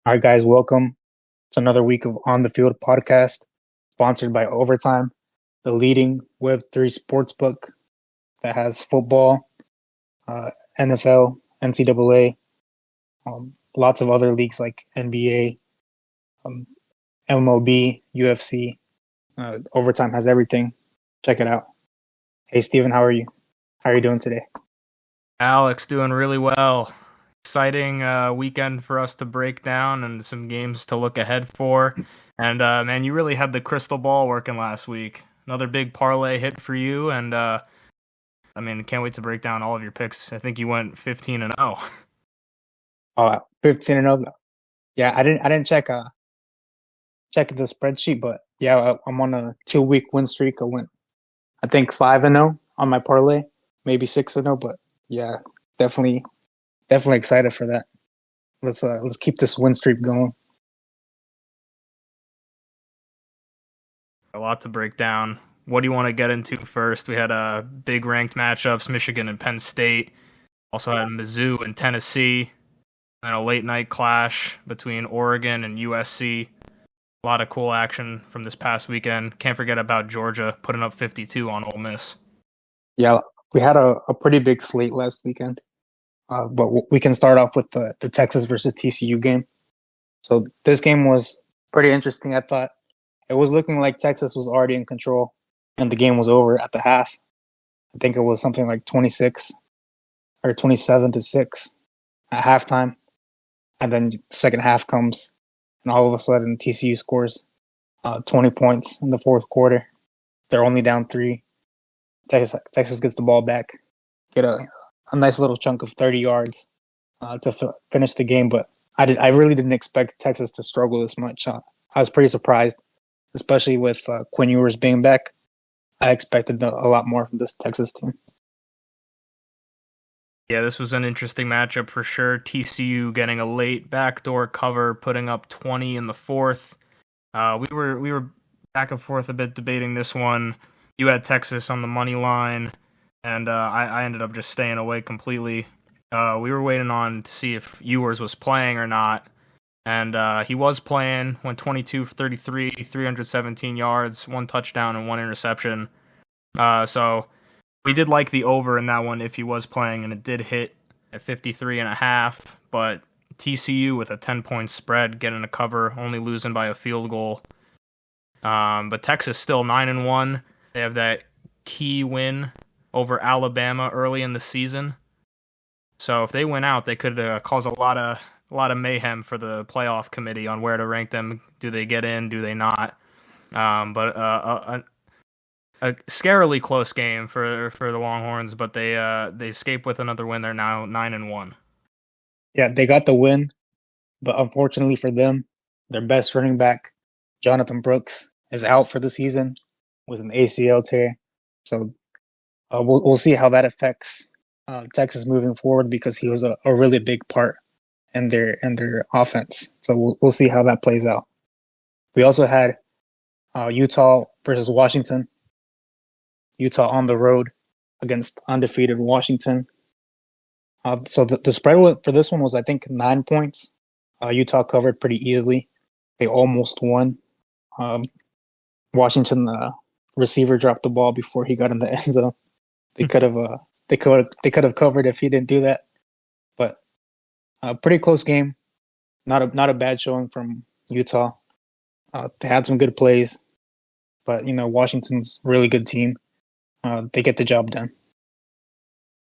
All right, guys, welcome. It's another week of On the Field podcast, sponsored by Overtime, the leading Web3 sportsbook that has football, uh, NFL, NCAA, lots of other leagues like NBA, um, MLB, UFC. Overtime has everything. Check it out. Hey, Steven, how are you? How are you doing today? Alex doing really well. Exciting weekend for us to break down and some games to look ahead for. And man, you really had the crystal ball working last week. Another big parlay hit for you, and I mean, can't wait to break down all of your picks. I think you went 15 and 0. 15 and 0. Yeah, I didn't check the spreadsheet, but yeah, I'm on a 2 week win streak. I went, I think 5-0 on my parlay, maybe 6-0, but yeah, definitely excited for that. Let's keep this win streak going. A lot to break down. What do you want to get into first? We had big ranked matchups, Michigan and Penn State. Also had Mizzou and Tennessee, and a late night clash between Oregon and USC. A lot of cool action from this past weekend. Can't forget about Georgia putting up 52 on Ole Miss. Yeah, we had a pretty big slate last weekend, but we can start off with the Texas versus TCU game. So this game was pretty interesting. I thought it was looking like Texas was already in control, and the game was over at the half. I think it was something like 26 or 27-6 at halftime. And then the second half comes, and all of a sudden TCU scores 20 points in the fourth quarter. They're only down 3. Texas gets the ball back, get a nice little chunk of 30 yards to finish the game. But I really didn't expect Texas to struggle this much. I was pretty surprised, especially with Quinn Ewers being back. I expected a lot more from this Texas team. Yeah, this was an interesting matchup for sure. TCU getting a late backdoor cover, putting up 20 in the fourth. We were back and forth a bit debating this one. You had Texas on the money line, and I ended up just staying away completely. We were waiting on to see if Ewers was playing or not, and he was playing. Went 22 for 33, 317 yards, 1 touchdown and 1 interception. So we did like the over in that one if he was playing, and it did hit at 53.5. But TCU with a 10-point spread, getting a cover, only losing by a field goal. But Texas still 9-1. They have that key win over Alabama early in the season. So if they win out, they could cause a lot of mayhem for the playoff committee on where to rank them. Do they get in? Do they not? But a scarily close game for the Longhorns, but they escape with another win. They're now 9-1. Yeah, they got the win, but unfortunately for them, their best running back, Jonathan Brooks, is out for the season with an ACL tear. So we'll see how that affects Texas moving forward, because he was a really big part in their offense. So we'll see how that plays out. We also had Utah versus Washington. Utah on the road against undefeated Washington. So the spread for this one was, I think, 9 points. Utah covered pretty easily. They almost won. Washington receiver dropped the ball before he got in the end zone. They could have covered if he didn't do that. But pretty close game. Not a bad showing from Utah. They had some good plays, but Washington's a really good team. They get the job done.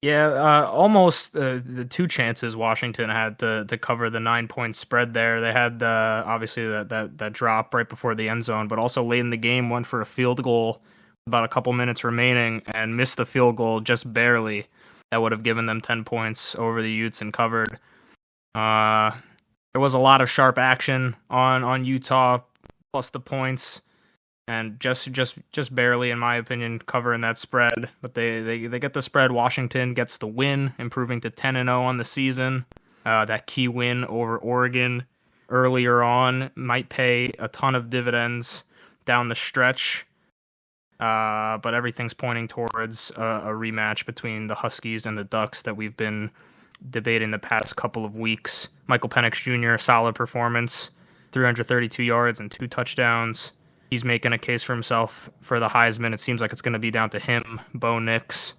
Yeah, almost the 2 chances Washington had to cover the 9-point spread there. They had obviously that drop right before the end zone, but also late in the game went for a field goal about a couple minutes remaining and missed the field goal just barely. That would have given them 10 points over the Utes and covered. There was a lot of sharp action on Utah plus the points. And just barely, in my opinion, covering that spread. But they get the spread. Washington gets the win, improving to 10-0 on the season. That key win over Oregon earlier on might pay a ton of dividends down the stretch. But everything's pointing towards a rematch between the Huskies and the Ducks that we've been debating the past couple of weeks. Michael Penix Jr., solid performance, 332 yards and 2 touchdowns. He's making a case for himself for the Heisman. It seems like it's going to be down to him, Bo Nix,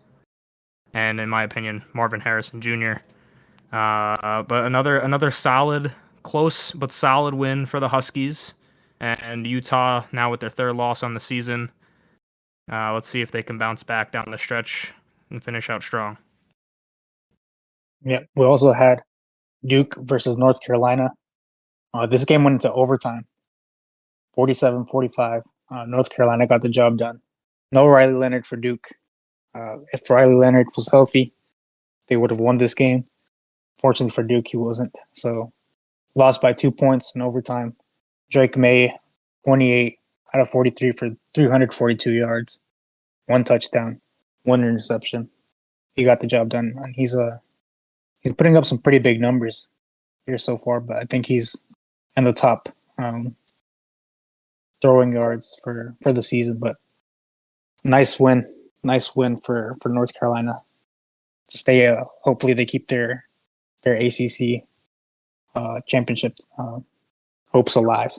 and in my opinion, Marvin Harrison Jr. But another solid, close but solid win for the Huskies. And Utah now with their 3rd loss on the season. Let's see if they can bounce back down the stretch and finish out strong. Yeah, we also had Duke versus North Carolina. This game went into overtime, 47-45. North Carolina got the job done. No Riley Leonard for Duke. If Riley Leonard was healthy, they would have won this game. Fortunately for Duke, he wasn't. So lost by 2 points in overtime. Drake May, 28 out of 43 for 342 yards, 1 touchdown, 1 interception. He got the job done, and he's putting up some pretty big numbers here so far. But I think he's in the top throwing yards for the season. But nice win for North Carolina to stay. Hopefully, they keep their ACC championship hopes alive.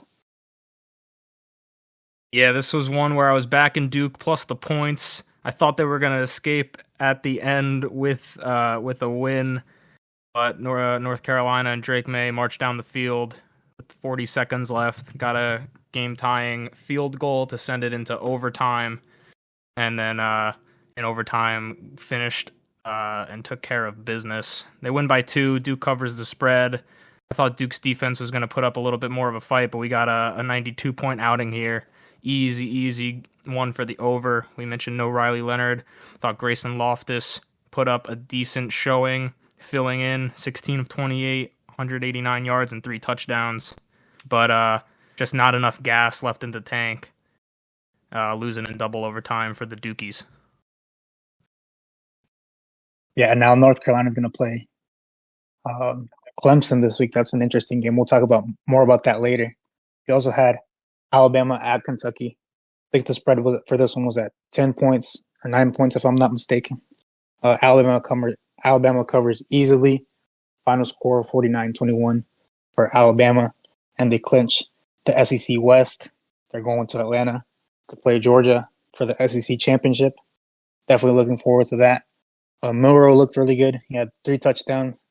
Yeah, this was one where I was backing Duke plus the points. I thought they were going to escape at the end with a win, but North Carolina and Drake May marched down the field with 40 seconds left, got a game-tying field goal to send it into overtime, and then in overtime finished and took care of business. They win by 2. Duke covers the spread. I thought Duke's defense was going to put up a little bit more of a fight, but we got a 92-point outing here. Easy one for the over. We mentioned no Riley Leonard. Thought Grayson Loftus put up a decent showing, filling in 16 of 28, 189 yards and 3 touchdowns. But just not enough gas left in the tank. Losing in double overtime for the Dukies. Yeah, and now North Carolina's going to play Clemson this week. That's an interesting game. We'll talk more about that later. We also had Alabama at Kentucky. I think the spread for this one was at 10 points or 9 points, if I'm not mistaken. Alabama covers easily. Final score 49-21 for Alabama, and they clinch the SEC West. They're going to Atlanta to play Georgia for the SEC championship. Definitely looking forward to that. Milroe looked really good. He had 3 touchdowns,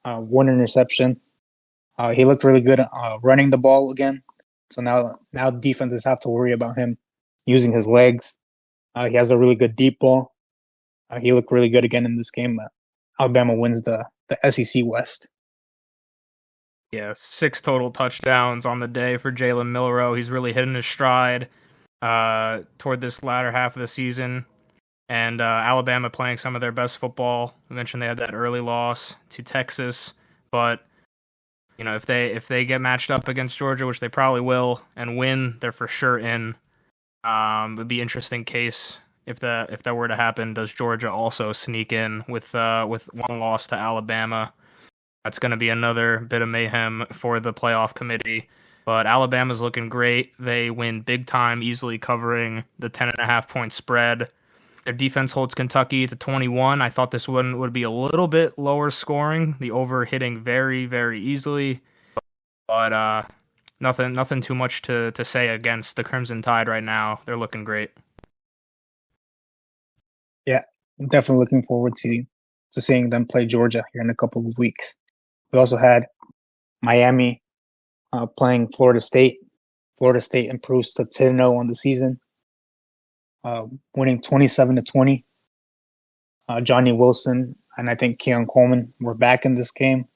1 interception. He looked really good running the ball again. So now defenses have to worry about him using his legs. He has a really good deep ball. He looked really good again in this game. Alabama wins the SEC West. Yeah, 6 total touchdowns on the day for Jalen Milroe. He's really hitting his stride toward this latter half of the season. And Alabama playing some of their best football. We mentioned they had that early loss to Texas, but you know, if they get matched up against Georgia, which they probably will, and win, they're for sure in. It'd be an interesting case if that were to happen. Does Georgia also sneak in with 1 loss to Alabama? That's going to be another bit of mayhem for the playoff committee. But Alabama's looking great. They win big time, easily covering the 10.5-point spread. Their defense holds Kentucky to 21. I thought this one would be a little bit lower scoring, the over hitting very, very easily. But nothing too much to say against the Crimson Tide right now. They're looking great. Yeah, definitely looking forward to seeing them play Georgia here in a couple of weeks. We also had Miami playing Florida State. Florida State improves to 10-0 on the season. Winning 27-20. Johnny Wilson and I think Keon Coleman were back in this game.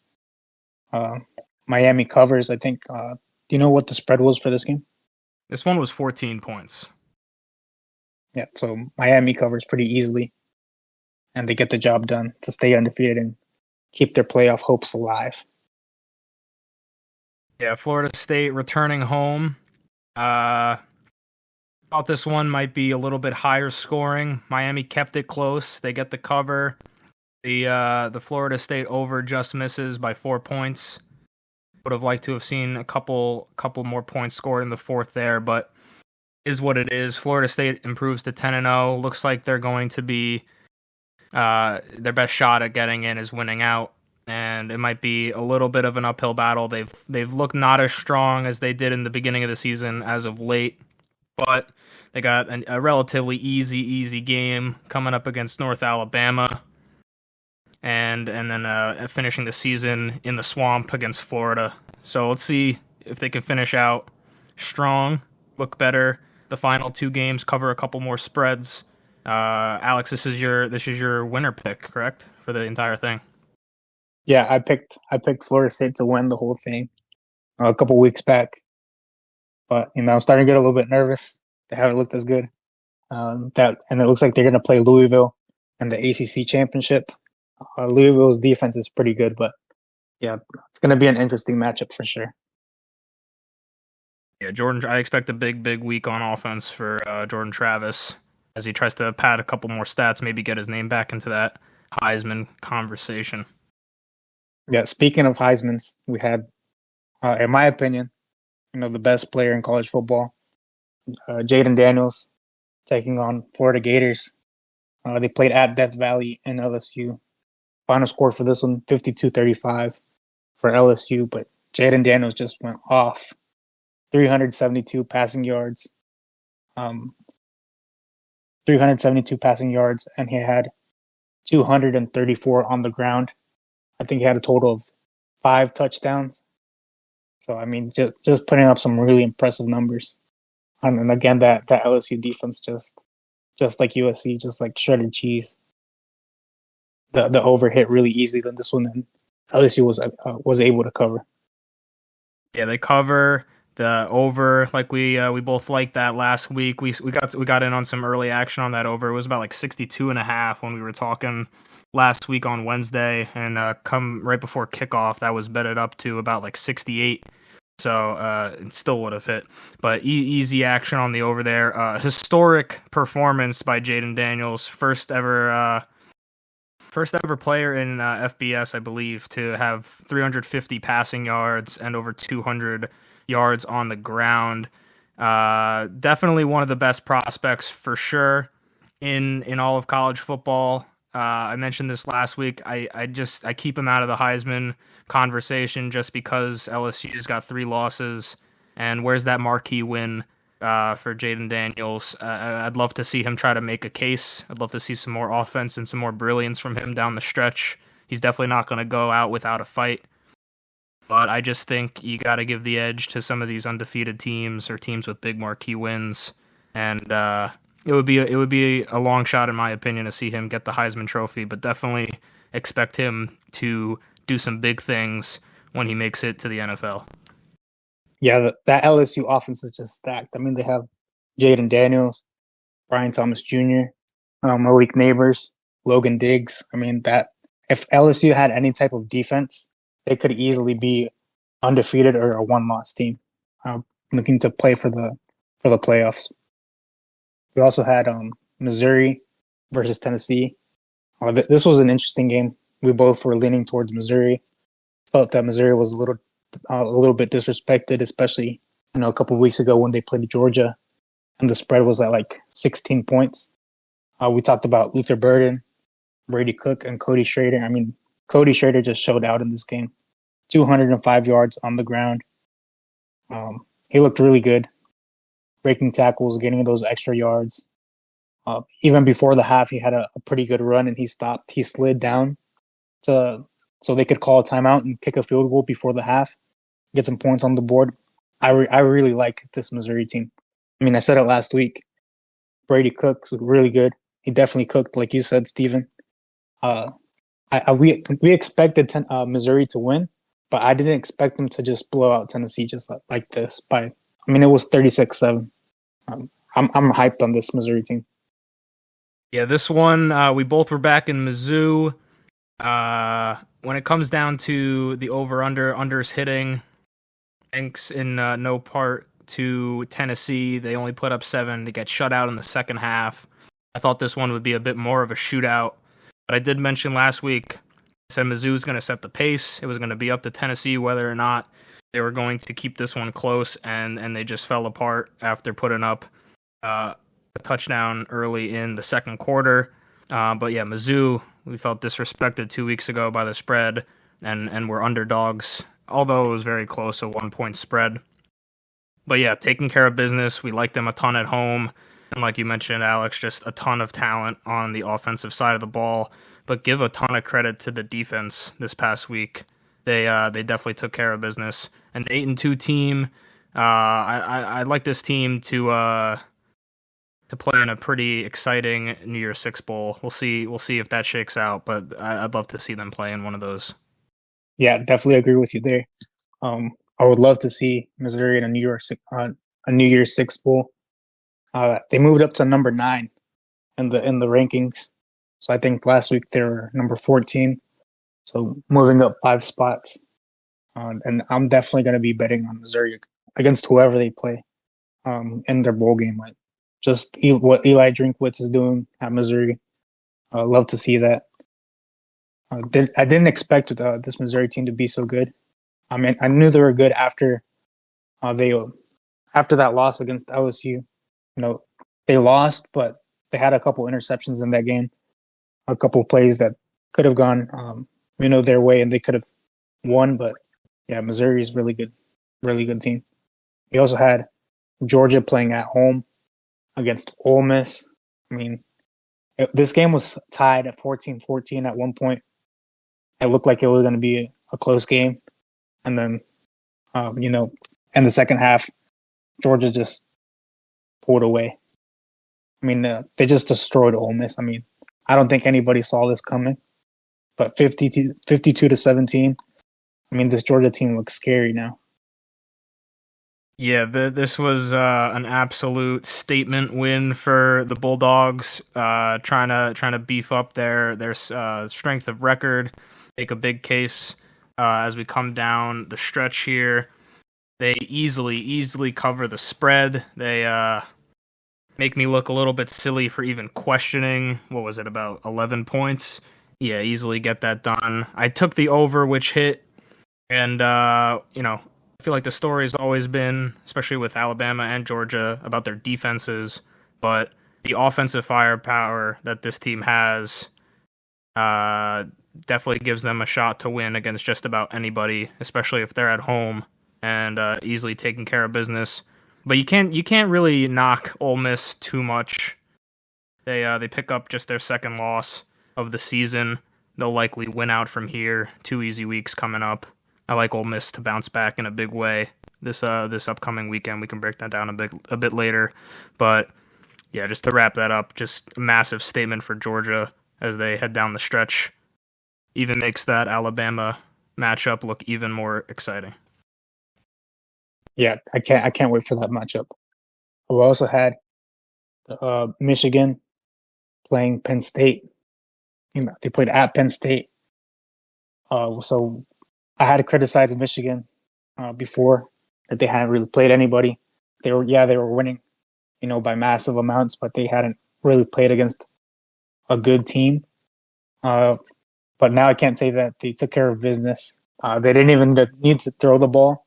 Miami covers. I think. Do you know what the spread was for this game? This one was 14 points. Yeah, so Miami covers pretty easily, and they get the job done to stay undefeated and keep their playoff hopes alive. Yeah, Florida State returning home. Thought this one might be a little bit higher scoring. Miami kept it close. They get the cover. The Florida State over just misses by 4 points. Would have liked to have seen a couple more points scored in the fourth there, but is what it is. Florida State improves to 10-0. Looks like they're going to be their best shot at getting in is winning out. and it might be a little bit of an uphill battle. They've looked not as strong as they did in the beginning of the season as of late, but they got a relatively easy game coming up against North Alabama, and then finishing the season in the swamp against Florida. So let's see if they can finish out strong, look better. The final two games, cover a couple more spreads. Alex, this is your winner pick, correct, for the entire thing? Yeah, I picked Florida State to win the whole thing a couple weeks back, but I'm starting to get a little bit nervous. They haven't looked as good. And it looks like they're going to play Louisville in the ACC championship. Louisville's defense is pretty good, but yeah, it's going to be an interesting matchup for sure. Yeah, Jordan. I expect a big week on offense for Jordan Travis as he tries to pad a couple more stats, maybe get his name back into that Heisman conversation. Yeah, speaking of Heisman's, we had, in my opinion, the best player in college football, Jaden Daniels, taking on Florida Gators. They played at Death Valley in LSU. Final score for this one, 52-35 for LSU, but Jaden Daniels just went off. 372 passing yards. 372 passing yards, and he had 234 on the ground. I think he had a total of 5 touchdowns. So, just putting up some really impressive numbers. And again, that LSU defense just like USC, just like shredded cheese. The over hit really easy than this one, and LSU was able to cover. Yeah, they cover the over like we both liked that last week. We got in on some early action on that over. It was about like 62.5 when we were talking last week on Wednesday, and come right before kickoff, that was betted up to about like 68. So it still would have hit, but easy action on the over there. Historic performance by Jaden Daniels, first ever player in FBS, I believe, to have 350 passing yards and over 200 yards on the ground. Definitely one of the best prospects for sure in all of college football. I mentioned this last week. I keep him out of the Heisman conversation just because LSU's got 3 losses, and where's that marquee win for Jaden Daniels? I'd love to see him try to make a case. I'd love to see some more offense and some more brilliance from him down the stretch. He's definitely not going to go out without a fight, but I just think you got to give the edge to some of these undefeated teams or teams with big marquee wins, and it would be a long shot, in my opinion, to see him get the Heisman Trophy, but definitely expect him to do some big things when he makes it to the NFL. Yeah, that LSU offense is just stacked. They have Jaden Daniels, Brian Thomas Jr., Malik Neighbors, Logan Diggs. That if LSU had any type of defense, they could easily be undefeated or a one-loss team, looking to play for the playoffs. We also had Missouri versus Tennessee. This was an interesting game. We both were leaning towards Missouri. Felt that Missouri was a little bit disrespected, especially a couple of weeks ago when they played Georgia, and the spread was at like 16 points. We talked about Luther Burden, Brady Cook, and Cody Schrader. Cody Schrader just showed out in this game. 205 yards on the ground. He looked really good, breaking tackles, getting those extra yards. Even before the half, he had a pretty good run, and he stopped. He slid down so they could call a timeout and kick a field goal before the half, get some points on the board. I really like this Missouri team. I said it last week. Brady Cook's really good. He definitely cooked, like you said, Steven. We expected Missouri to win, but I didn't expect them to just blow out Tennessee just like this. It was 36-7. I'm hyped on this Missouri team. Yeah, this one, we both were back in Mizzou. When it comes down to the unders hitting, thanks in no part to Tennessee. They only put up 7. They get shut out in the second half. I thought this one would be a bit more of a shootout, but I did mention last week, I said Mizzou's going to set the pace. It was going to be up to Tennessee whether or not they were going to keep this one close, and they just fell apart after putting up a touchdown early in the second quarter. But yeah, Mizzou, we felt disrespected 2 weeks ago by the spread. and were underdogs, although it was very close, a 1 point spread. But yeah, taking care of business. We like them a ton at home. And like you mentioned, Alex, just a ton of talent on the offensive side of the ball. But give a ton of credit to the defense this past week. They definitely took care of business. An 8-2 team. I like this team to play in a pretty exciting New Year's Six bowl. We'll see if that shakes out. But I'd love to see them play in one of those. Yeah, definitely agree with you there. I would love to see Missouri in a a New Year's Six bowl. They moved up to number 9 in the rankings. So I think last week they were number 14. So moving up 5 spots. And I'm definitely going to be betting on Missouri against whoever they play in their bowl game. Like just what Eli Drinkwitz is doing at Missouri. Love to see that. I didn't expect this Missouri team to be so good. I mean, I knew they were good after after that loss against LSU. You know, they lost, but they had a couple interceptions in that game, a couple plays that could have gone, their way, and they could have won. But yeah, Missouri is really good team. We also had Georgia playing at home against Ole Miss. I mean, this game was tied at 14-14 at one point. It looked like it was going to be a close game. And then, in the second half, Georgia just pulled away. I mean, they just destroyed Ole Miss. I mean, I don't think anybody saw this coming. But 52-17, I mean, this Georgia team looks scary now. Yeah, this was an absolute statement win for the Bulldogs. Trying to beef up their strength of record, make a big case as we come down the stretch here. They easily cover the spread. They make me look a little bit silly for even questioning. What was it, about 11 points? Yeah, easily get that done. I took the over, which hit, and I feel like the story has always been, especially with Alabama and Georgia, about their defenses, but the offensive firepower that this team has definitely gives them a shot to win against just about anybody, especially if they're at home and easily taking care of business. But you can't really knock Ole Miss too much. They pick up just their second loss of the season. They'll likely win out from here. 2 easy weeks coming up. I like Ole Miss to bounce back in a big way this upcoming weekend. We can break that down a bit later. But yeah, just to wrap that up, just a massive statement for Georgia as they head down the stretch. Even makes that Alabama matchup look even more exciting. Yeah, I can't wait for that matchup. We also had Michigan playing Penn State. They played at Penn State. So I had to criticize Michigan before that they hadn't really played anybody. They were winning, by massive amounts, but they hadn't really played against a good team. But now I can't say that they took care of business. They didn't even need to throw the ball.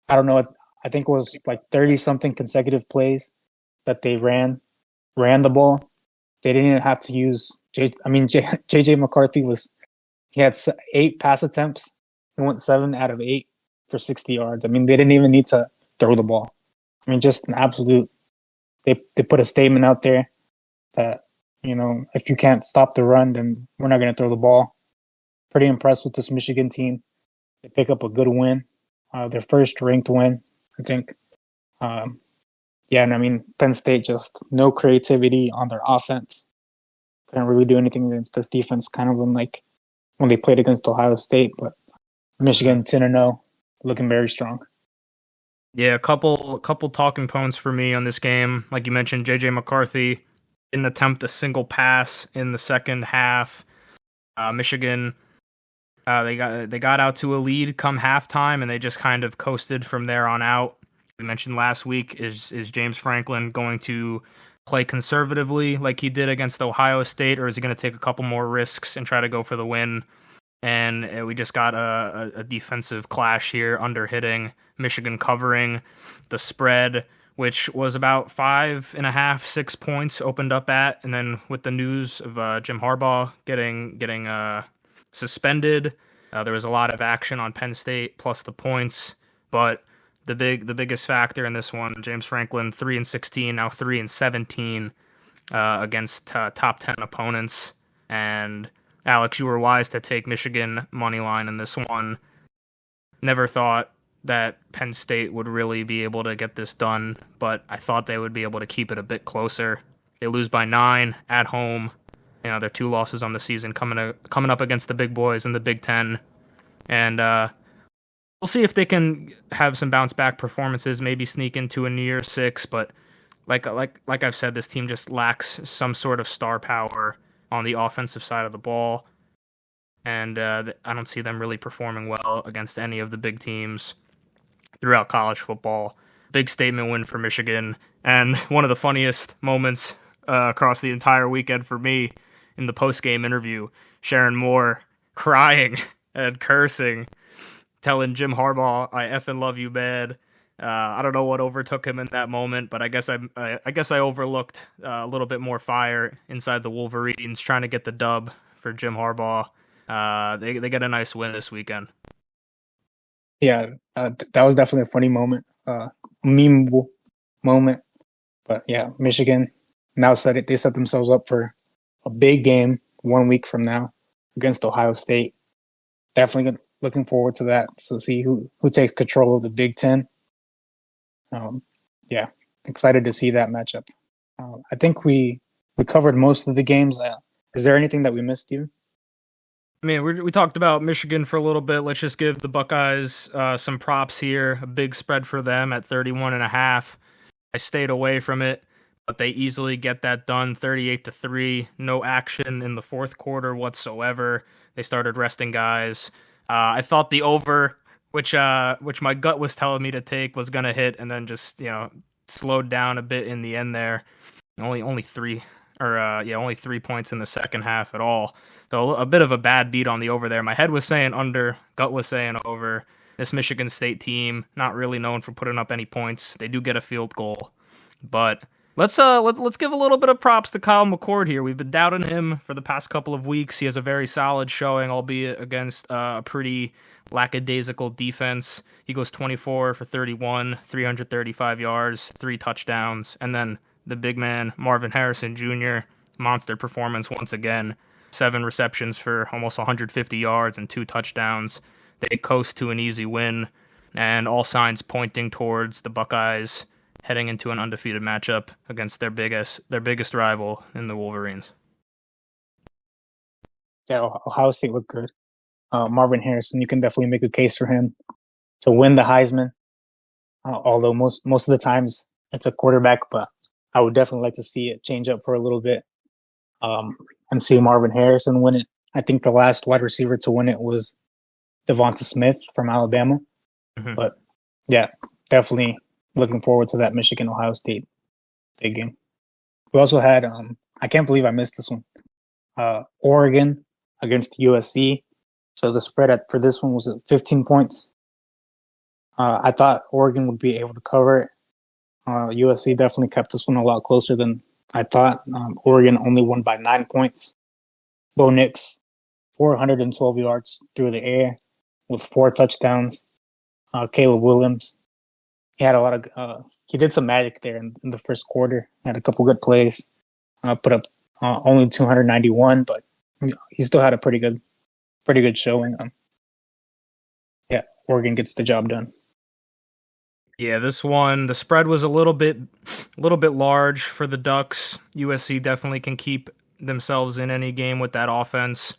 I don't know. I think it was like 30-something consecutive plays that they ran the ball. They didn't even have to use JJ McCarthy he had 8 pass attempts. He went 7 out of 8 for 60 yards. I mean, they didn't even need to throw the ball. I mean, just an absolute. They put a statement out there that if you can't stop the run, then we're not going to throw the ball. Pretty impressed with this Michigan team. They pick up a good win, their first ranked win, I think. And I mean, Penn State just no creativity on their offense. Couldn't really do anything against this defense, kind of when they played against Ohio State. But Michigan 10-0, looking very strong. Yeah, a couple talking points for me on this game. Like you mentioned, JJ McCarthy didn't attempt a single pass in the second half. Michigan, they got out to a lead come halftime, and they just kind of coasted from there on out. We mentioned last week, is James Franklin going to play conservatively like he did against Ohio State, or is he going to take a couple more risks and try to go for the win? And we just got a defensive clash here, under hitting, Michigan covering the spread, which was about 5.5, 6 points opened up at, and then with the news of Jim Harbaugh getting suspended, There was a lot of action on Penn State plus the points, but the biggest factor in this one, James Franklin 3-16, now 3-17 against top 10 opponents. And Alex, you were wise to take Michigan money line in this one. Never thought that Penn State would really be able to get this done, but I thought they would be able to keep it a bit closer. They lose by 9 at home. Their 2 losses on the season coming up against the big boys in the Big Ten, and we'll see if they can have some bounce back performances, maybe sneak into a New Year's Six. But like I've said, this team just lacks some sort of star power on the offensive side of the ball, and I don't see them really performing well against any of the big teams throughout college football. Big statement win for Michigan, and one of the funniest moments across the entire weekend for me in the post-game interview, Sharon Moore crying and cursing, telling Jim Harbaugh, "I effing love you, man." I don't know what overtook him in that moment, but I guess I overlooked a little bit more fire inside the Wolverines trying to get the dub for Jim Harbaugh. They get a nice win this weekend. Yeah, that was definitely a funny moment, memeable moment. But yeah, Michigan now they set themselves up for a big game 1 week from now against Ohio State. Definitely looking forward to that. So see who takes control of the Big Ten. Yeah, excited to see that matchup. I think we covered most of the games. Is there anything that we missed, you? I mean, we talked about Michigan for a little bit. Let's just give the Buckeyes some props here. A big spread for them at 31.5. I stayed away from it, but they easily get that done, 38-3. No action in the fourth quarter whatsoever. They started resting guys. I thought the over, which my gut was telling me to take, was gonna hit, and then just slowed down a bit in the end there. Only 3 points in the second half at all. So a bit of a bad beat on the over there. My head was saying under, gut was saying over. This Michigan State team, not really known for putting up any points. They do get a field goal, but let's give a little bit of props to Kyle McCord here. We've been doubting him for the past couple of weeks. He has a very solid showing, albeit against a pretty lackadaisical defense. He goes 24 for 31, 335 yards, 3 touchdowns, and then the big man Marvin Harrison Jr. monster performance once again. 7 receptions for almost 150 yards and 2 touchdowns. They coast to an easy win, and all signs pointing towards the Buckeyes heading into an undefeated matchup against their biggest rival in the Wolverines. Yeah, Ohio State looked good. Marvin Harrison, you can definitely make a case for him to win the Heisman. Although most of the times it's a quarterback, but I would definitely like to see it change up for a little bit, and see Marvin Harrison win it. I think the last wide receiver to win it was Devonta Smith from Alabama. Mm-hmm. But yeah, definitely looking forward to that Michigan-Ohio State game. We also had, I can't believe I missed this one, Oregon against USC. So the spread for this one was at 15 points. I thought Oregon would be able to cover it. USC definitely kept this one a lot closer than I thought. Oregon only won by 9 points. Bo Nix, 412 yards through the air with 4 touchdowns. Caleb Williams, he had a lot of. He did some magic there in the first quarter. Had a couple good plays. Put up only 291, but he still had a pretty good showing. Yeah, Oregon gets the job done. Yeah, this one, the spread was a little bit large for the Ducks. USC definitely can keep themselves in any game with that offense.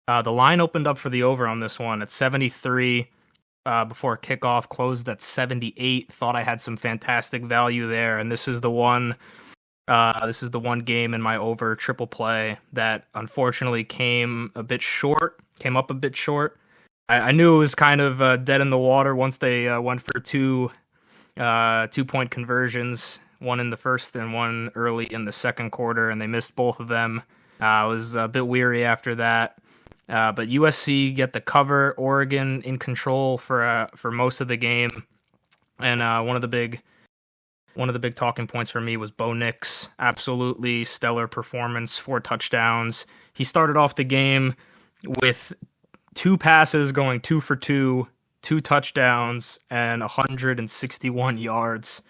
The line opened up for the over on this one at 73 before kickoff, closed at 78. Thought I had some fantastic value there, and this is the one game in my over triple play that unfortunately came up a bit short. I knew it was kind of dead in the water once they went for 2 2-point conversions, one in the first and one early in the second quarter, and they missed both of them. I was a bit weary after that. But USC get the cover. Oregon in control for most of the game, and one of the big talking points for me was Bo Nix. Absolutely stellar performance, 4 touchdowns. He started off the game with 2 passes going 2 for 2, 2 touchdowns, and 161 yards.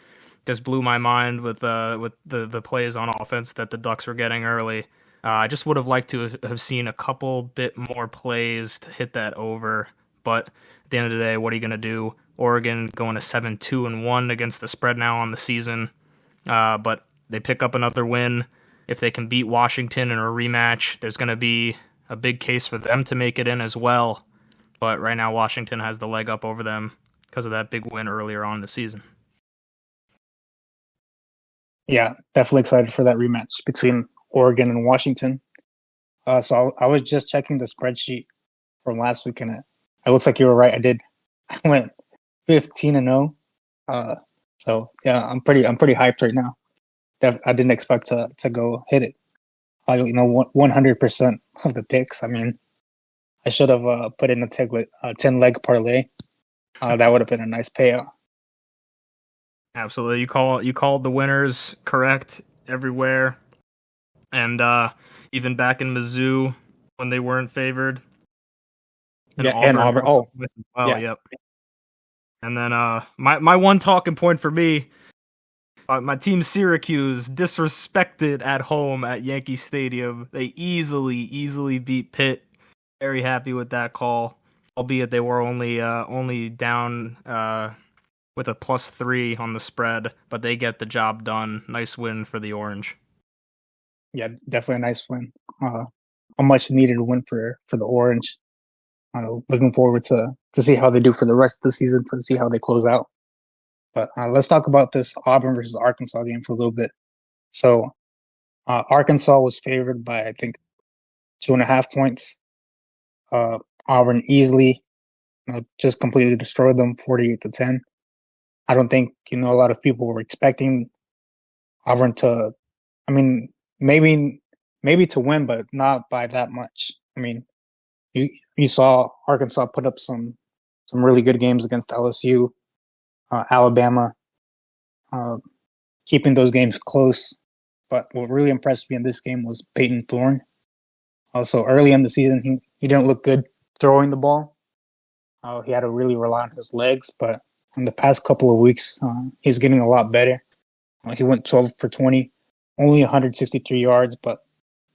Just blew my mind with the plays on offense that the Ducks were getting early. I just would have liked to have seen a couple bit more plays to hit that over. But at the end of the day, what are you going to do? Oregon going to 7-2-1 against the spread now on the season. But they pick up another win. If they can beat Washington in a rematch, there's going to be a big case for them to make it in as well. But right now, Washington has the leg up over them because of that big win earlier on in the season. Yeah, definitely excited for that rematch between Oregon and Washington. So I was just checking the spreadsheet from last week, and it looks like you were right. I went 15-0. So yeah, I'm pretty hyped right now. I didn't expect to go hit it. 100% of the picks. I mean, I should have put in a 10-leg parlay. That would have been a nice payout. Absolutely, you called the winners correct everywhere, and even back in Mizzou when they weren't favored. And Auburn. Oh, well, yeah. Yep. And then my one talking point for me, my team Syracuse disrespected at home at Yankee Stadium. They easily beat Pitt. Very happy with that call, albeit they were only down with a +3 on the spread, but they get the job done. Nice win for the Orange. Yeah, definitely a nice win. A much needed win for the Orange. Looking forward to see how they do for the rest of the season, to see how they close out. But let's talk about this Auburn versus Arkansas game for a little bit. So Arkansas was favored by, I think, 2.5 points. Auburn easily just completely destroyed them, 48-10. I don't think a lot of people were expecting Auburn to. I mean, maybe to win, but not by that much. I mean, you saw Arkansas put up some really good games against LSU, Alabama, keeping those games close. But what really impressed me in this game was Peyton Thorne. Also, early in the season, he didn't look good throwing the ball. He had to really rely on his legs, but in the past couple of weeks, he's getting a lot better. He went 12 for 20, only 163 yards, but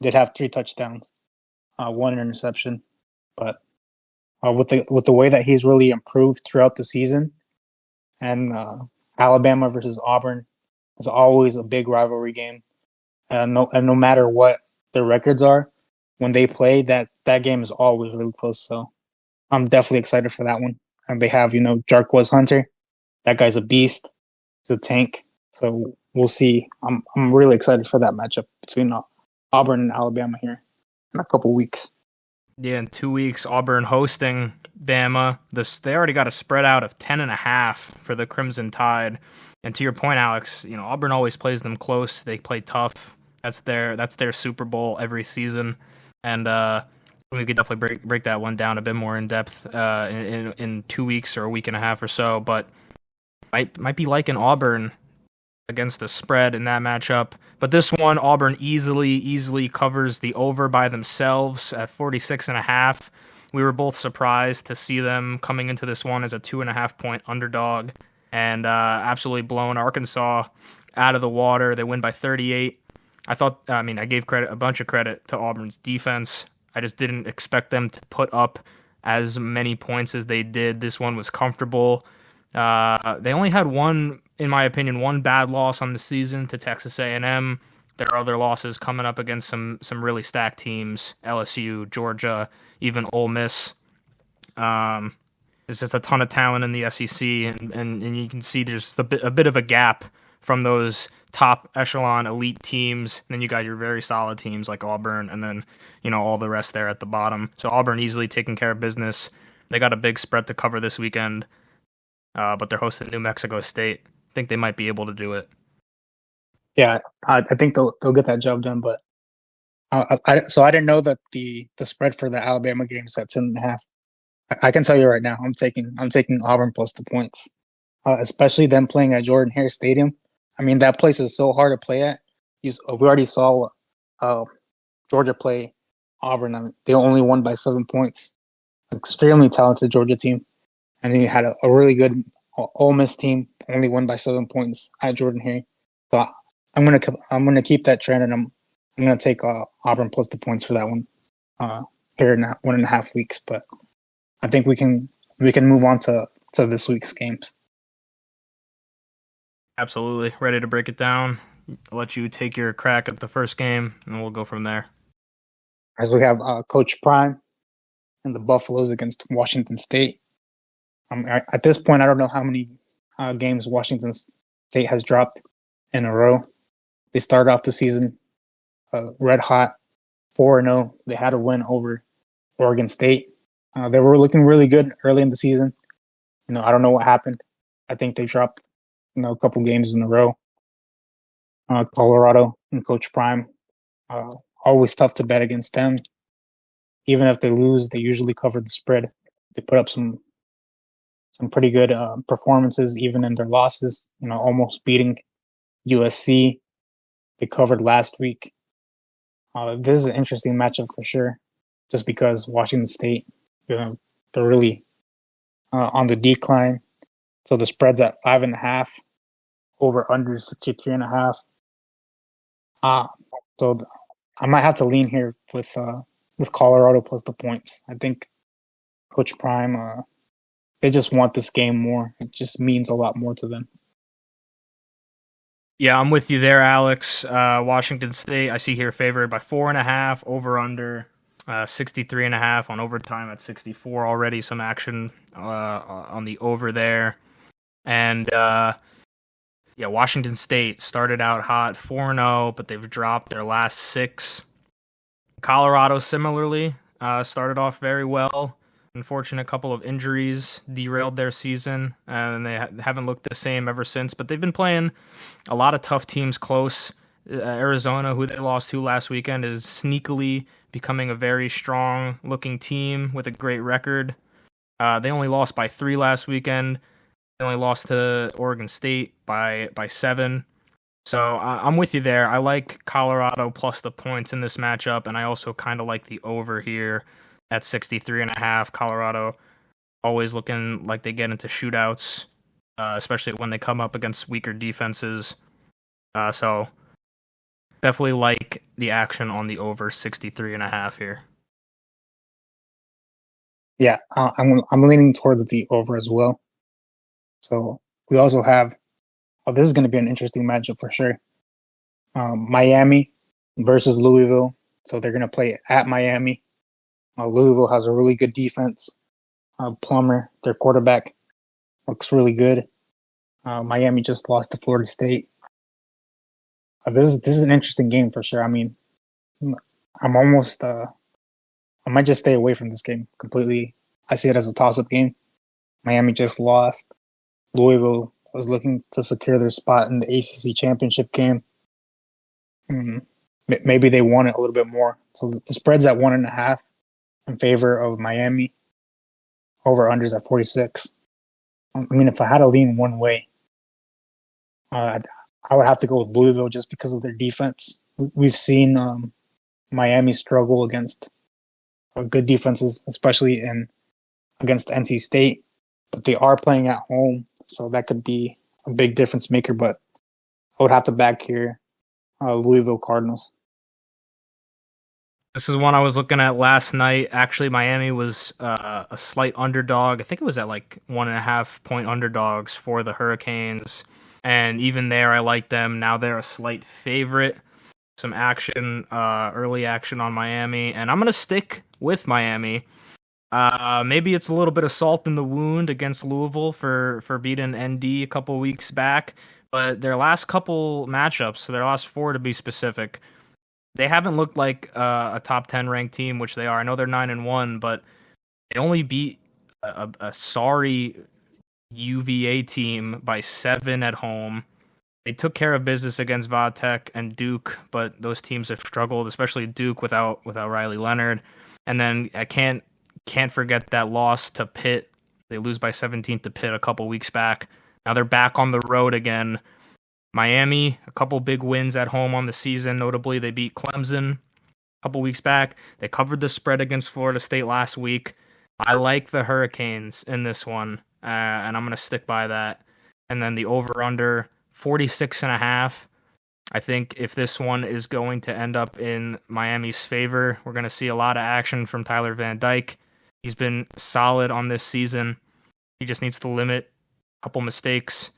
did have 3 touchdowns, 1 interception. But with the way that he's really improved throughout the season, and Alabama versus Auburn is always a big rivalry game. No matter what their records are, when they play, that game is always really close. So I'm definitely excited for that one. And they have, Jarquez Hunter. That guy's a beast. He's a tank. So we'll see. I'm really excited for that matchup between Auburn and Alabama here in a couple weeks. Yeah, in 2 weeks, Auburn hosting Bama. They already got a spread out of 10.5 for the Crimson Tide. And to your point, Alex, Auburn always plays them close. They play tough. That's their Super Bowl every season. And we could definitely break that one down a bit more in depth in 2 weeks or a week and a half or so. But might be like an Auburn against the spread in that matchup. But this one, Auburn easily covers the over by themselves at 46.5. We were both surprised to see them coming into this one as a 2.5 point underdog and absolutely blown Arkansas out of the water. They win by 38. I gave a bunch of credit to Auburn's defense. I just didn't expect them to put up as many points as they did. This one was comfortable. They only had one bad loss on the season to Texas A&M. There are other losses coming up against some really stacked teams, LSU, Georgia, even Ole Miss. There's just a ton of talent in the SEC, and you can see there's a bit of a gap from those top echelon elite teams. And then you got your very solid teams like Auburn, and then all the rest there at the bottom. So Auburn easily taking care of business. They got a big spread to cover this weekend, but they're hosting New Mexico State. I think they might be able to do it. Yeah, I think they'll get that job done. But I didn't know that the spread for the Alabama game is at 10.5. I can tell you right now, I'm taking Auburn plus the points, especially them playing at Jordan Hare Stadium. I mean, that place is so hard to play at. We already saw Georgia play Auburn. I mean, they only won by 7 points. extremely talented Georgia team, and then you had a really good Ole Miss team, only won by 7 points at Jordan Hare. So I'm gonna keep that trend, and I'm gonna take Auburn plus the points for that one here in 1.5 weeks. But I think we can move on to this week's games. Absolutely. Ready to break it down. I'll let you take your crack at the first game, and we'll go from there. As we have Coach Prime and the Buffaloes against Washington State. At this point, I don't know how many games Washington State has dropped in a row. They started off the season red hot, 4-0. They had a win over Oregon State. They were looking really good early in the season. I don't know what happened. I think they dropped, a couple games in a row. Colorado and Coach Prime, always tough to bet against them. Even if they lose, they usually cover the spread. They put up some pretty good performances, even in their losses. Almost beating USC. They covered last week. This is an interesting matchup for sure, just because Washington State, they're really on the decline. So the spread's at 5.5, over under 63.5. So I might have to lean here with Colorado plus the points. I think Coach Prime, they just want this game more. It just means a lot more to them. Yeah, I'm with you there, Alex. Washington State, I see here favored by 4.5, over under 63.5 on overtime at 64 already. Some action on the over there. And Washington State started out hot, 4-0, but they've dropped their last 6. Colorado similarly started off very well. Unfortunate couple of injuries derailed their season, and they haven't looked the same ever since. But they've been playing a lot of tough teams close. Arizona, who they lost to last weekend, is sneakily becoming a very strong-looking team with a great record. They only lost by 3 last weekend. They only lost to Oregon State by 7. So I'm with you there. I like Colorado plus the points in this matchup, and I also kind of like the over here at 63.5. Colorado always looking like they get into shootouts, especially when they come up against weaker defenses. So definitely like the action on the over 63.5 here. Yeah, I'm leaning towards the over as well. So we also have, this is going to be an interesting matchup for sure. Miami versus Louisville. So they're going to play at Miami. Louisville has a really good defense. Plummer, their quarterback, looks really good. Miami just lost to Florida State. This is an interesting game for sure. I mean, I might just stay away from this game completely. I see it as a toss-up game. Miami just lost. Louisville was looking to secure their spot in the ACC championship game. Maybe they want it a little bit more. So the spread's at 1.5 in favor of Miami. Over-unders at 46. I mean, if I had to lean one way, I would have to go with Louisville just because of their defense. We've seen Miami struggle against good defenses, especially against NC State. But they are playing at home, so that could be a big difference maker. But I would have to back here Louisville Cardinals. This is one I was looking at last night. Actually, Miami was a slight underdog. I think it was at like 1.5 point underdogs for the Hurricanes. And even there, I like them. Now they're a slight favorite. Some action, early action on Miami. And I'm going to stick with Miami. Maybe it's a little bit of salt in the wound against Louisville for beating ND a couple weeks back. But their last couple matchups, so their last 4 to be specific, they haven't looked like a top 10 ranked team, which they are. I know they're 9-1, but they only beat a sorry UVA team by 7 at home. They took care of business against Vatech and Duke, but those teams have struggled, especially Duke without Riley Leonard. And then I can't forget that loss to Pitt. They lose by 17 to Pitt a couple weeks back. Now they're back on the road again. Miami, a couple big wins at home on the season. Notably, they beat Clemson a couple weeks back. They covered the spread against Florida State last week. I like the Hurricanes in this one, and I'm going to stick by that. And then the over-under 46.5. I think if this one is going to end up in Miami's favor, we're going to see a lot of action from Tyler Van Dyke. He's been solid on this season. He just needs to limit a couple mistakes.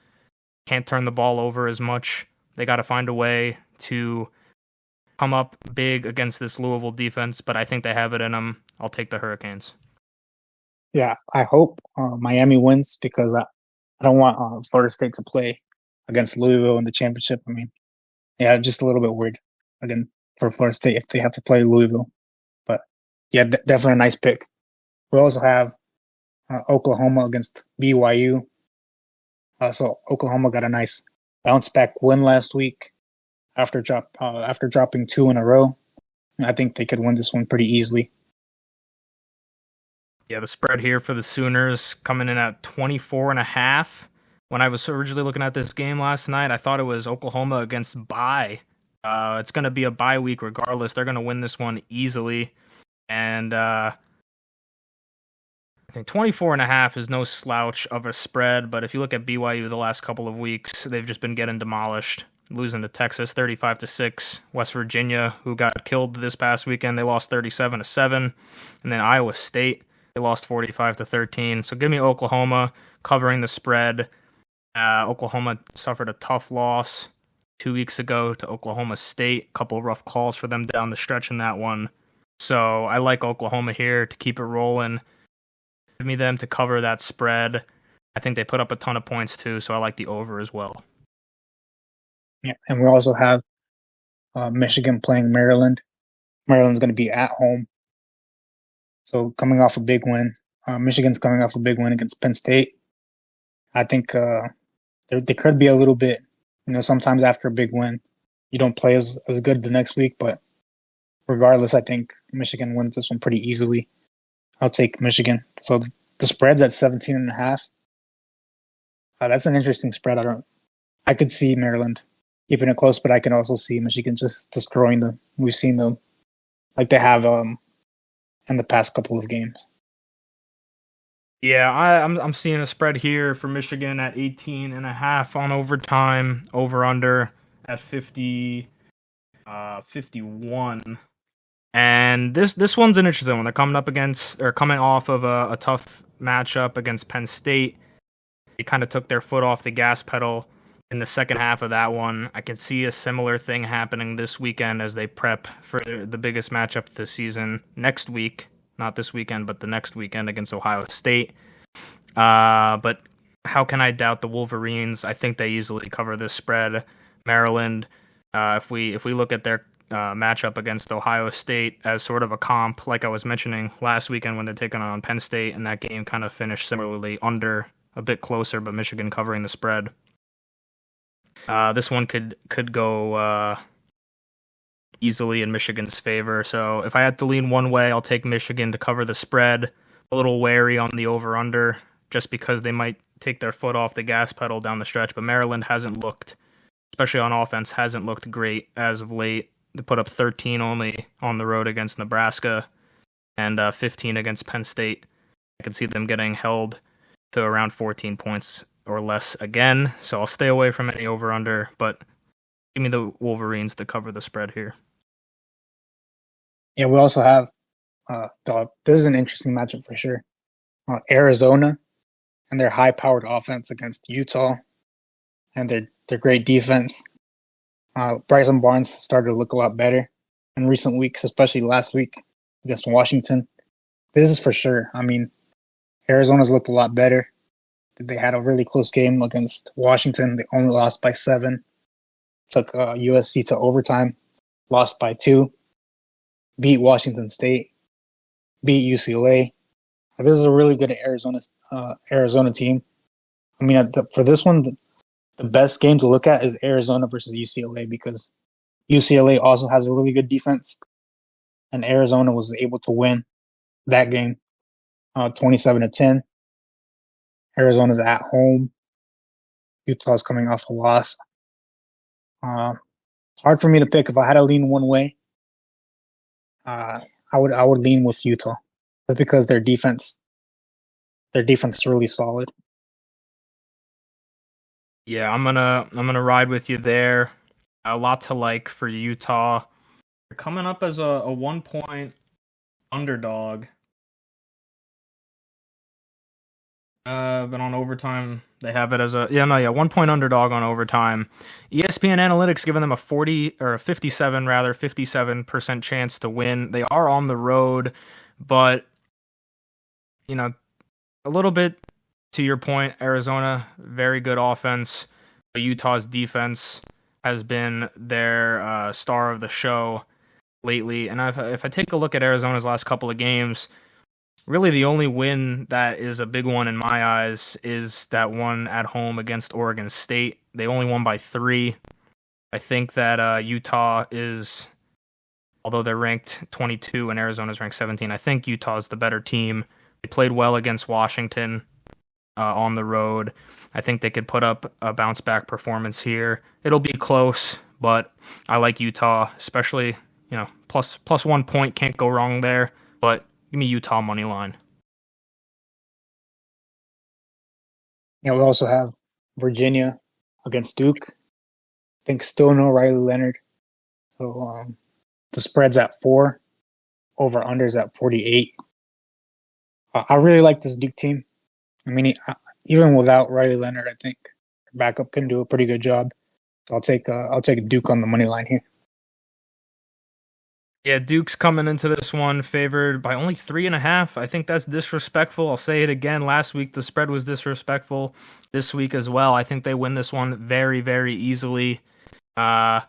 Can't turn the ball over as much. They got to find a way to come up big against this Louisville defense, but I think they have it in them. I'll take the Hurricanes. Yeah, I hope Miami wins because I don't want Florida State to play against Louisville in the championship. I mean, yeah, just a little bit worried again for Florida State if they have to play Louisville. But yeah, definitely a nice pick. We also have Oklahoma against BYU. So Oklahoma got a nice bounce back win last week after dropping two in a row. I think they could win this one pretty easily. Yeah, the spread here for the Sooners coming in at 24.5. When I was originally looking at this game last night, I thought it was Oklahoma against bye. It's going to be a bye week regardless. They're going to win this one easily. And I think 24.5 is no slouch of a spread, but if you look at BYU the last couple of weeks, they've just been getting demolished. Losing to Texas 35-6. West Virginia, who got killed this past weekend, they lost 37-7. And then Iowa State, they lost 45-13. So give me Oklahoma covering the spread. Oklahoma suffered a tough loss 2 weeks ago to Oklahoma State. A couple of rough calls for them down the stretch in that one. So I like Oklahoma here to keep it rolling. Give me them to cover that spread. I think they put up a ton of points too, so I like the over as well. Yeah, and we also have Michigan playing Maryland. Maryland's going to be at home. So coming off a big win. Michigan's coming off a big win against Penn State. I think they could be a little bit, sometimes after a big win, you don't play as good the next week. But regardless, I think Michigan wins this one pretty easily. I'll take Michigan. So the spread's at 17.5. That's an interesting spread. I could see Maryland keeping it close, but I can also see Michigan just destroying them. We've seen them like they have in the past couple of games. Yeah, I'm seeing a spread here for Michigan at 18.5 on overtime, over under at 51. And this one's an interesting one. They're coming off of a tough matchup against Penn State. They kind of took their foot off the gas pedal in the second half of that one. I can see a similar thing happening this weekend as they prep for the biggest matchup this season next week. Not this weekend, but the next weekend against Ohio State. But how can I doubt the Wolverines? I think they easily cover this spread. Maryland, if we look at their matchup against Ohio State as sort of a comp, like I was mentioning last weekend when they're taking on Penn State, and that game kind of finished similarly under, a bit closer, but Michigan covering the spread. This one could go easily in Michigan's favor. So if I had to lean one way, I'll take Michigan to cover the spread. A little wary on the over-under just because they might take their foot off the gas pedal down the stretch. But Maryland hasn't looked, especially on offense, hasn't looked great as of late. They put up 13 only on the road against Nebraska and 15 against Penn State. I could see them getting held to around 14 points or less again. So I'll stay away from any over-under, but give me the Wolverines to cover the spread here. Yeah, we also have this is an interesting matchup for sure. Arizona and their high-powered offense against Utah and their great defense. Bryson Barnes started to look a lot better in recent weeks, especially last week against Washington. This is for sure. I mean, Arizona's looked a lot better. They had a really close game against Washington. They only lost by 7. Took USC to overtime, lost by 2. Beat Washington State, beat UCLA. This is a really good Arizona team. I mean, for this one, the best game to look at is Arizona versus UCLA because UCLA also has a really good defense, and Arizona was able to win that game 27-10. Arizona's at home. Utah's coming off a loss. Hard for me to pick. If I had to lean one way, I would lean with Utah, but because their defense their defense is really solid. Yeah, I'm gonna ride with you there. A lot to like for Utah. They're coming up as a 1-point underdog. But on overtime, they have it as 1-point underdog on overtime. ESPN Analytics giving them a 57% chance to win. They are on the road, but a little bit to your point, Arizona, very good offense. But Utah's defense has been their star of the show lately. And if I take a look at Arizona's last couple of games, really the only win that is a big one in my eyes is that one at home against Oregon State. They only won by 3. I think that Utah is, although they're ranked 22 and Arizona's ranked 17, I think Utah's the better team. They played well against Washington on the road. I think they could put up a bounce back performance here. It'll be close, but I like Utah, especially, plus 1 point, can't go wrong there, but give me Utah money line. We also have Virginia against Duke. I think still no Riley Leonard. So the spread's at 4. Over-under's at 48. I really like this Duke team. I mean, even without Riley Leonard, I think backup can do a pretty good job. So I'll take Duke on the money line here. Yeah, Duke's coming into this one favored by only 3.5. I think that's disrespectful. I'll say it again. Last week, the spread was disrespectful. This week as well. I think they win this one very, very easily. Riley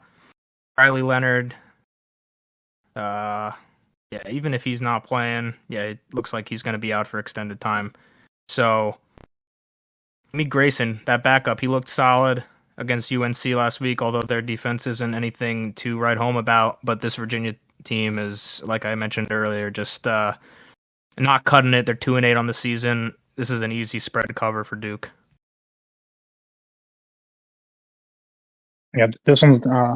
Leonard, even if he's not playing, it looks like he's going to be out for extended time. So, Grayson, that backup, he looked solid against UNC last week, although their defense isn't anything to write home about. But this Virginia team is, like I mentioned earlier, just not cutting it. They're 2-8 on the season. This is an easy spread cover for Duke. Yeah, this one's, I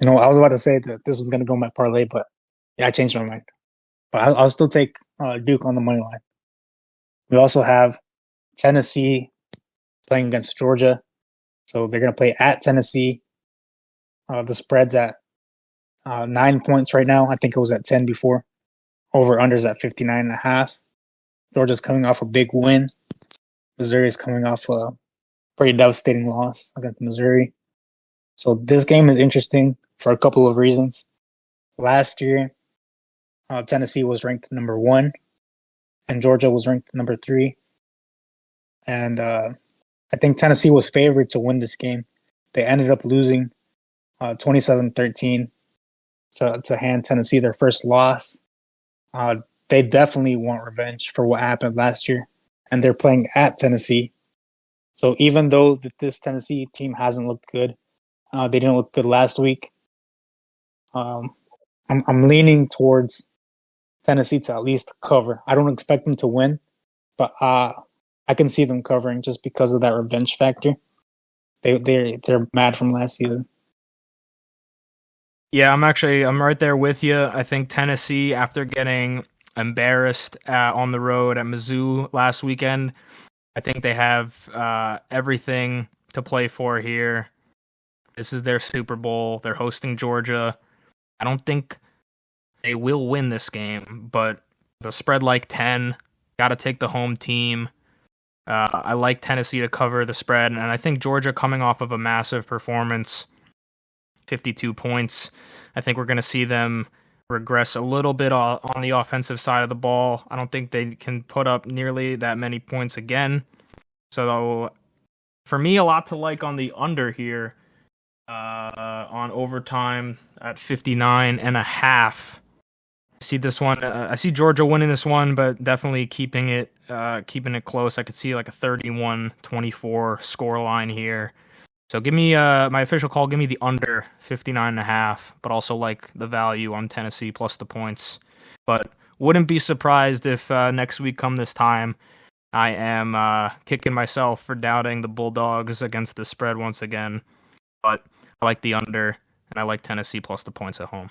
was about to say that this was going to go my parlay, but I changed my mind. But I'll still take Duke on the money line. We also have Tennessee playing against Georgia. So they're going to play at Tennessee. The spread's at 9 points right now. I think it was at 10 before. Over-under's at 59.5. Georgia's coming off a big win. Missouri's coming off a pretty devastating loss against Missouri. So this game is interesting for a couple of reasons. Last year, Tennessee was ranked number 1, and Georgia was ranked number 3. And I think Tennessee was favored to win this game. They ended up losing 27-13 to hand Tennessee their first loss. They definitely want revenge for what happened last year, and they're playing at Tennessee. So even though this Tennessee team hasn't looked good, they didn't look good last week. I'm leaning towards Tennessee to at least cover. I don't expect them to win, but I can see them covering just because of that revenge factor. They're mad from last season. Yeah, I'm right there with you. I think Tennessee, after getting embarrassed on the road at Mizzou last weekend, I think they have everything to play for here. This is their Super Bowl. They're hosting Georgia. I don't think they will win this game, but the spread like 10, got to take the home team. I like Tennessee to cover the spread, and I think Georgia coming off of a massive performance, 52 points. I think we're going to see them regress a little bit on the offensive side of the ball. I don't think they can put up nearly that many points again. So for me, a lot to like on the under here on overtime at 59.5. See this one. I see Georgia winning this one, but definitely keeping it close. I could see like a 31-24 score line here. So give me my official call. Give me the under 59.5, but also like the value on Tennessee plus the points. But wouldn't be surprised if next week come this time, I am kicking myself for doubting the Bulldogs against the spread once again. But I like the under, and I like Tennessee plus the points at home.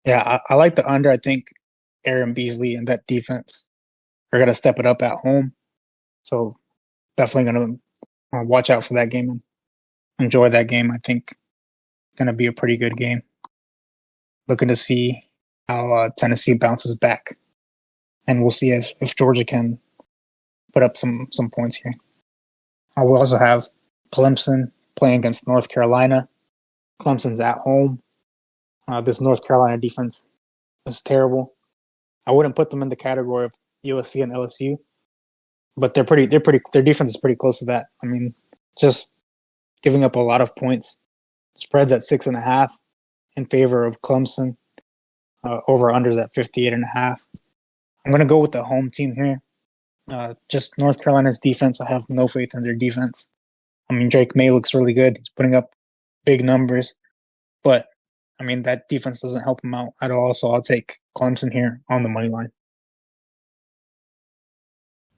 Yeah, I like the under. I think Aaron Beasley and that defense are going to step it up at home. So definitely going to watch out for that game and enjoy that game. I think it's going to be a pretty good game. Looking to see how Tennessee bounces back. And we'll see if Georgia can put up some points here. We'll also have Clemson playing against North Carolina. Clemson's at home. This North Carolina defense is terrible. I wouldn't put them in the category of USC and LSU, but their defense is pretty close to that. I mean, just giving up a lot of points. Spreads at 6.5 in favor of Clemson. Over unders at 58.5. I'm going to go with the home team here. Just North Carolina's defense. I have no faith in their defense. I mean, Drake May looks really good. He's putting up big numbers, but I mean, that defense doesn't help him out at all. So I'll take Clemson here on the money line.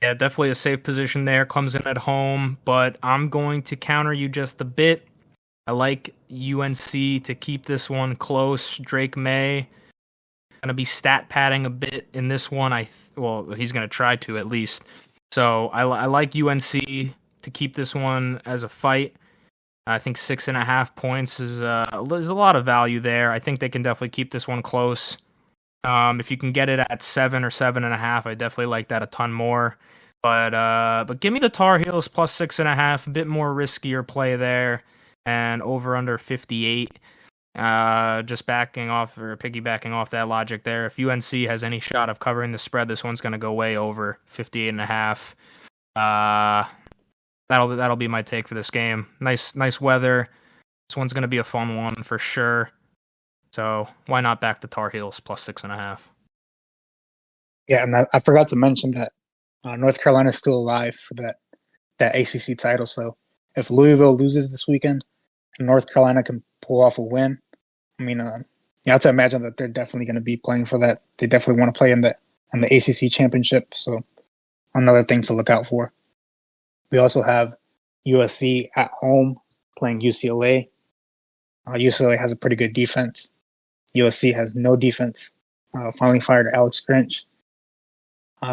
Yeah, definitely a safe position there. Clemson at home, but I'm going to counter you just a bit. I like UNC to keep this one close. Drake May going to be stat padding a bit in this one. He's going to try to at least. So I like UNC to keep this one as a fight. I think 6.5 points is there's a lot of value there. I think they can definitely keep this one close. If you can get it at 7 or 7.5, I definitely like that a ton more. But give me the Tar Heels plus 6.5, a bit more riskier play there, and over under 58. Just backing off or piggybacking off that logic there. If UNC has any shot of covering the spread, this one's going to go way over 58.5. That'll be my take for this game. Nice weather. This one's going to be a fun one for sure. So why not back the Tar Heels plus 6.5? Yeah, and I forgot to mention that North Carolina is still alive for that ACC title. So if Louisville loses this weekend, and North Carolina can pull off a win, I mean, you have to imagine that they're definitely going to be playing for that. They definitely want to play in the ACC championship. So another thing to look out for. We also have USC at home playing UCLA. UCLA has a pretty good defense. USC has no defense. Finally fired Alex Grinch.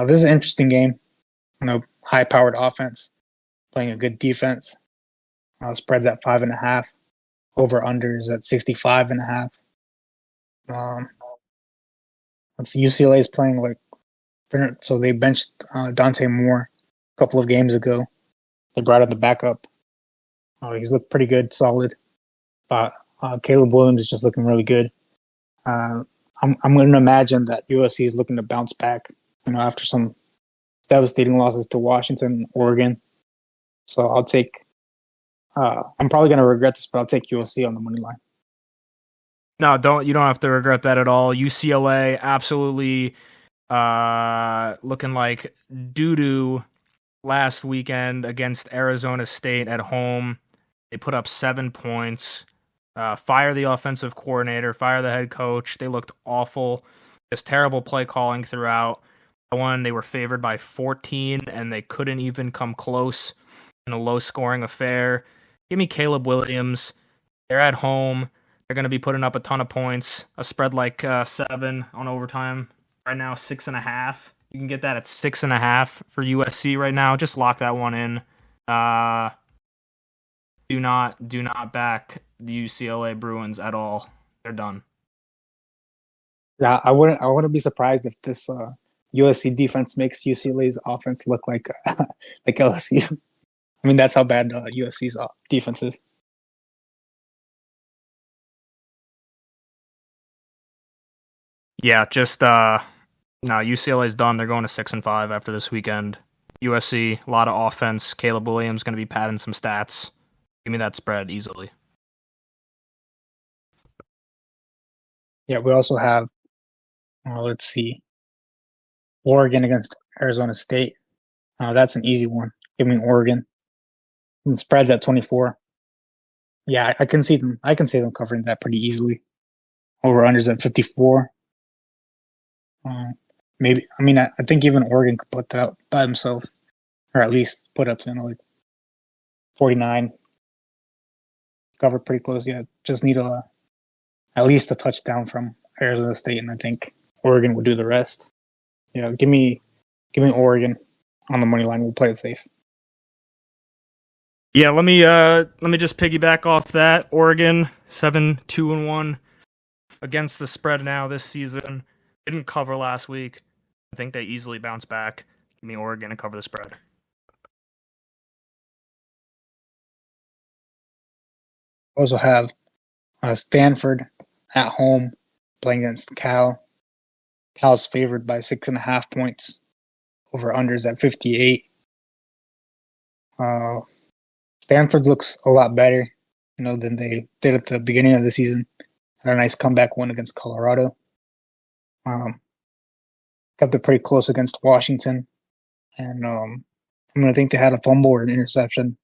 This is an interesting game. High-powered offense playing a good defense. Spreads at 5.5. Over unders at 65.5. Let's see, UCLA is playing so they benched Dante Moore a couple of games ago. They brought in the backup. He's looked pretty good, solid. But Caleb Williams is just looking really good. I'm going to imagine that USC is looking to bounce back, after some devastating losses to Washington and Oregon. So I'll take. I'm probably going to regret this, but I'll take USC on the money line. No, you don't have to regret that at all. UCLA absolutely looking like doo-doo last weekend against Arizona State at home. They put up 7 points. Fire the offensive coordinator, fire the head coach. They looked awful. Just terrible play calling throughout. They were favored by 14, and they couldn't even come close in a low-scoring affair. Give me Caleb Williams. They're at home. They're going to be putting up a ton of points. A spread like 7 on overtime. Right now, 6.5. You can get that at 6.5 for USC right now. Just lock that one in. Do not back the UCLA Bruins at all. They're done. Yeah, I wouldn't be surprised if this USC defense makes UCLA's offense look like like LSU. I mean, that's how bad USC's defense is. Yeah, just no, UCLA's done. They're going to 6-5 after this weekend. USC, a lot of offense. Caleb Williams going to be padding some stats. Give me that spread easily. Yeah, we also have, let's see, Oregon against Arizona State. That's an easy one. Give me Oregon. And spreads at 24. Yeah, I can see them. I can see them covering that pretty easily. Over unders at 54. Maybe. I mean, I think even Oregon could put that up by themselves, or at least put up 49. Covered pretty close. Yeah, just need at least a touchdown from Arizona State, and I think Oregon will do the rest. Yeah, give me Oregon on the money line. We'll play it safe. Yeah, let me just piggyback off that. Oregon 7-2-1 against the spread now this season. Didn't cover last week. I think they easily bounce back. Give me Oregon and cover the spread. Also have Stanford at home playing against Cal. Cal's favored by 6.5 points. Over unders at 58. Stanford looks a lot better, than they did at the beginning of the season. Had a nice comeback win against Colorado. Kept it pretty close against Washington, and I think they had a fumble or an interception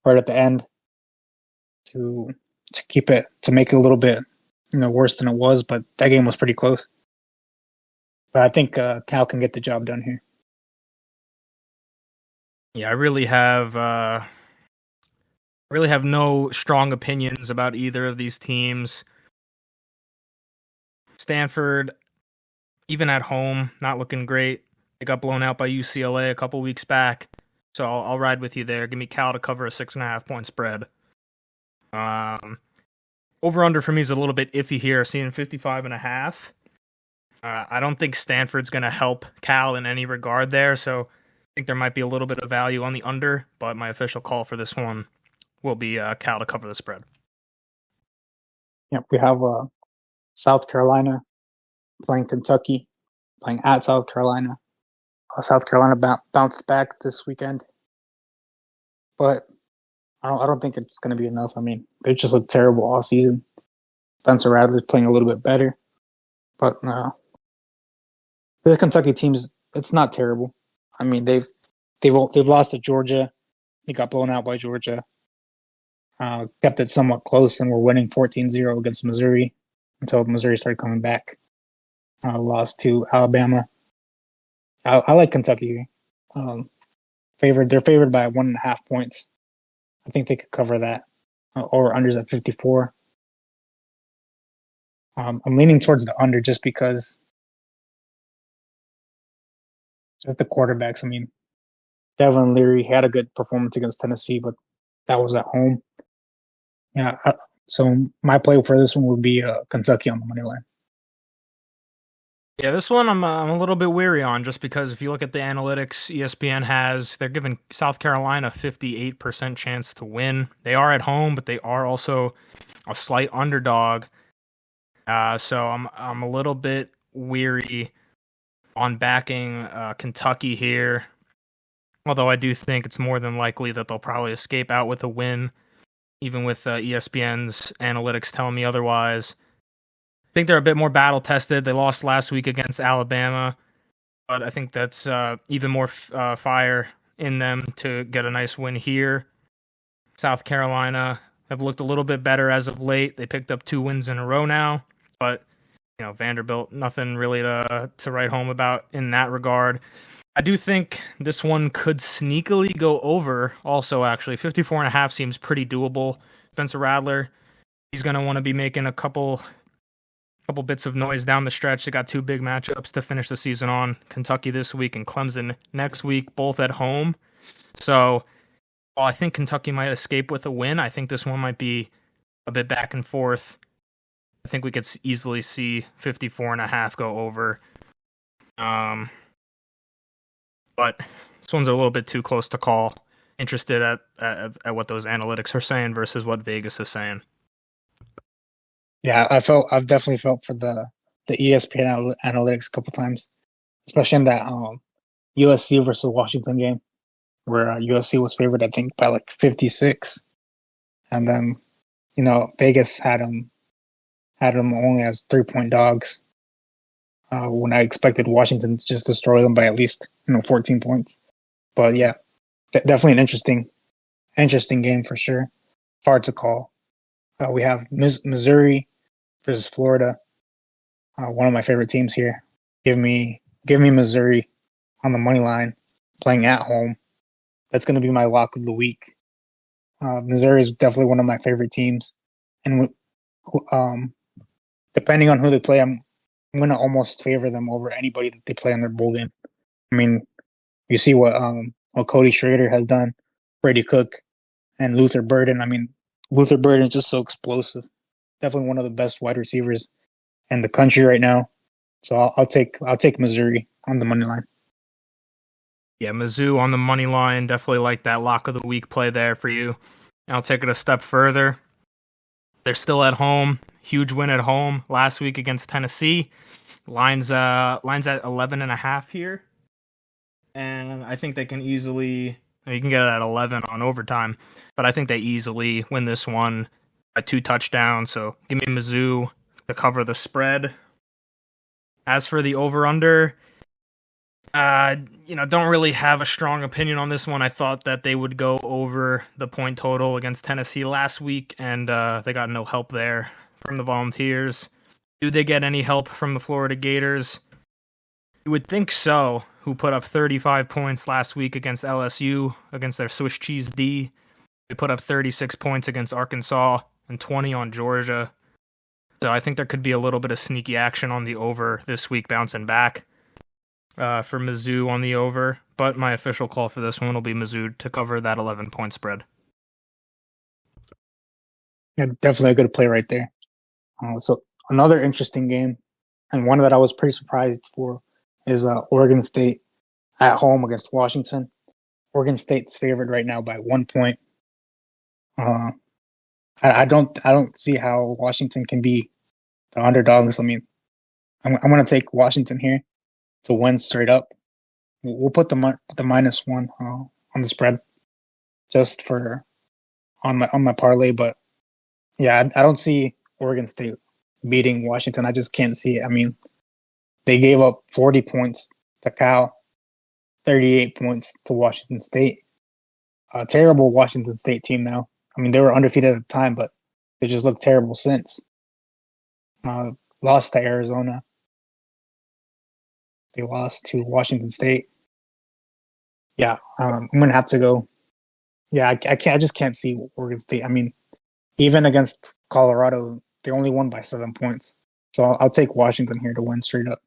right at the end to keep it, to make it a little bit worse than it was. But that game was pretty close. But I think Cal can get the job done here. Yeah, I really have no strong opinions about either of these teams. Stanford, even at home, not looking great. They got blown out by UCLA a couple weeks back, so I'll ride with you there. Give me Cal to cover a 6.5 point spread. Over under for me is a little bit iffy here, seeing 55.5. I don't think Stanford's going to help Cal in any regard there, so I think there might be a little bit of value on the under, but my official call for this one will be Cal to cover the spread. Yep, we have South Carolina playing Kentucky, playing at South Carolina. South Carolina bounced back this weekend, but I don't think it's going to be enough. I mean, they just looked terrible all season. Spencer Rattler's playing a little bit better, but the Kentucky teams, it's not terrible. I mean, they've lost to Georgia. They got blown out by Georgia. Kept it somewhat close, and were winning 14-0 against Missouri until Missouri started coming back. Lost to Alabama. I like Kentucky. They're favored by 1.5 points. I think they could cover that. Over unders at 54. I'm leaning towards the under just because of the quarterbacks. I mean, Devin Leary had a good performance against Tennessee, but that was at home. Yeah, so my play for this one would be Kentucky on the money line. Yeah, this one I'm a little bit weary on, just because if you look at the analytics ESPN has, they're giving South Carolina 58% chance to win. They are at home, but they are also a slight underdog. So I'm a little bit weary on backing Kentucky here. Although I do think it's more than likely that they'll probably escape out with a win, even with ESPN's analytics telling me otherwise. I think they're a bit more battle-tested. They lost last week against Alabama, but I think that's even more fire in them to get a nice win here. South Carolina have looked a little bit better as of late. They picked up 2 wins in a row now, but Vanderbilt, nothing really to write home about in that regard. I do think this one could sneakily go over also, actually. 54.5 seems pretty doable. Spencer Rattler, he's going to want to be making a couple bits of noise down the stretch. They got 2 big matchups to finish the season on. Kentucky this week and Clemson next week, both at home. So while I think Kentucky might escape with a win, I think this one might be a bit back and forth. I think we could easily see 54.5 go over. But this one's a little bit too close to call. Interested at what those analytics are saying versus what Vegas is saying. Yeah, I've definitely felt for the ESPN analytics a couple times, especially in that USC versus Washington game, where USC was favored, I think, by like 56, and then Vegas had them only as 3-point dogs. When I expected Washington to just destroy them by at least 14 points. But yeah, definitely an interesting game for sure. Hard to call. We have Missouri versus Florida. One of my favorite teams here. Give me Missouri on the money line, playing at home. That's going to be my lock of the week. Missouri is definitely one of my favorite teams, and depending on who they play, I'm going to almost favor them over anybody that they play in their bowl game. I mean, you see what what Cody Schrader has done, Brady Cook, and Luther Burden. I mean, Luther Burden is just so explosive. Definitely one of the best wide receivers in the country right now. So I'll take Missouri on the money line. Yeah, Mizzou on the money line. Definitely like that lock of the week play there for you. And I'll take it a step further. They're still at home. Huge win at home last week against Tennessee. Lines at 11.5 here. And I think they can easily, you can get it at 11 on overtime, but I think they easily win this one by 2 touchdowns. So give me Mizzou to cover the spread. As for the over-under, don't really have a strong opinion on this one. I thought that they would go over the point total against Tennessee last week, and they got no help there from the Volunteers. Do they get any help from the Florida Gators? You would think so, who put up 35 points last week against LSU, against their Swiss cheese D. They put up 36 points against Arkansas and 20 on Georgia. So I think there could be a little bit of sneaky action on the over this week, bouncing back for Mizzou on the over. But my official call for this one will be Mizzou to cover that 11-point spread. Yeah, definitely a good play right there. So another interesting game, and one that I was pretty surprised for, is Oregon State at home against Washington. Oregon State's favored right now by 1 point. I don't see how Washington can be the underdogs. I mean, I'm going to take Washington here to win straight up. We'll put the -1 on the spread just for on my parlay. But yeah, I don't see Oregon State beating Washington. I just can't see it. I mean, they gave up 40 points to Cal, 38 points to Washington State. A terrible Washington State team now. I mean, they were undefeated at the time, but they just look terrible since. Lost to Arizona. They lost to Washington State. Yeah, I'm gonna have to go. Yeah, I can't. I just can't see Oregon State. I mean, even against Colorado, they only won by 7 points. So I'll take Washington here to win straight up.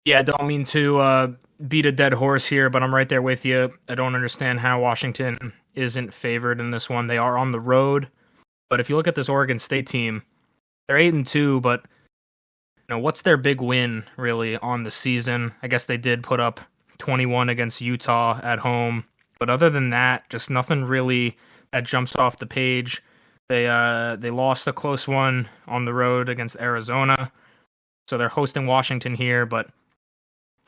Yeah, I don't mean to beat a dead horse here, but I'm right there with you. I don't understand how Washington isn't favored in this one. They are on the road, but if you look at this Oregon State team, they're 8-2, but what's their big win really on the season? I guess they did put up 21 against Utah at home, but other than that, just nothing really that jumps off the page. They lost a close one on the road against Arizona, so they're hosting Washington here, but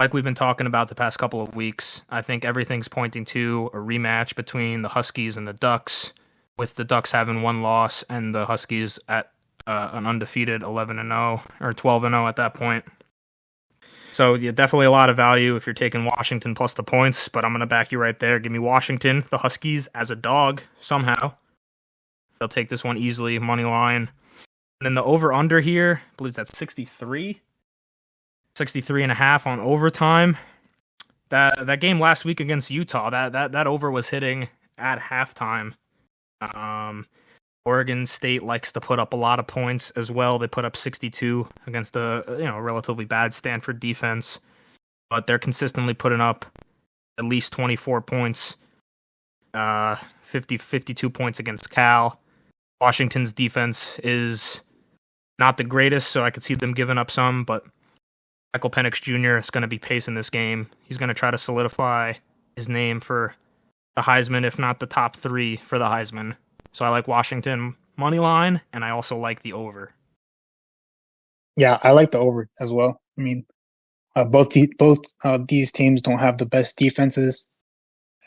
like we've been talking about the past couple of weeks, I think everything's pointing to a rematch between the Huskies and the Ducks, with the Ducks having 1 loss and the Huskies at an undefeated 11-0 or 12-0 at that point. So yeah, definitely a lot of value if you're taking Washington plus the points, but I'm going to back you right there. Give me Washington, the Huskies, as a dog somehow. They'll take this one easily, money line. And then the over-under here, I believe that's 63. 63.5 on overtime. That game last week against Utah, that over was hitting at halftime. Oregon State likes to put up a lot of points as well. They put up 62 against a relatively bad Stanford defense, but they're consistently putting up at least 24 points, 52 points against Cal. Washington's defense is not the greatest, so I could see them giving up some, but Michael Penix Jr. is going to be pacing this game. He's going to try to solidify his name for the Heisman, if not the top 3 for the Heisman. So I like Washington money line, and I also like the over. Yeah, I like the over as well. I mean, both these teams don't have the best defenses,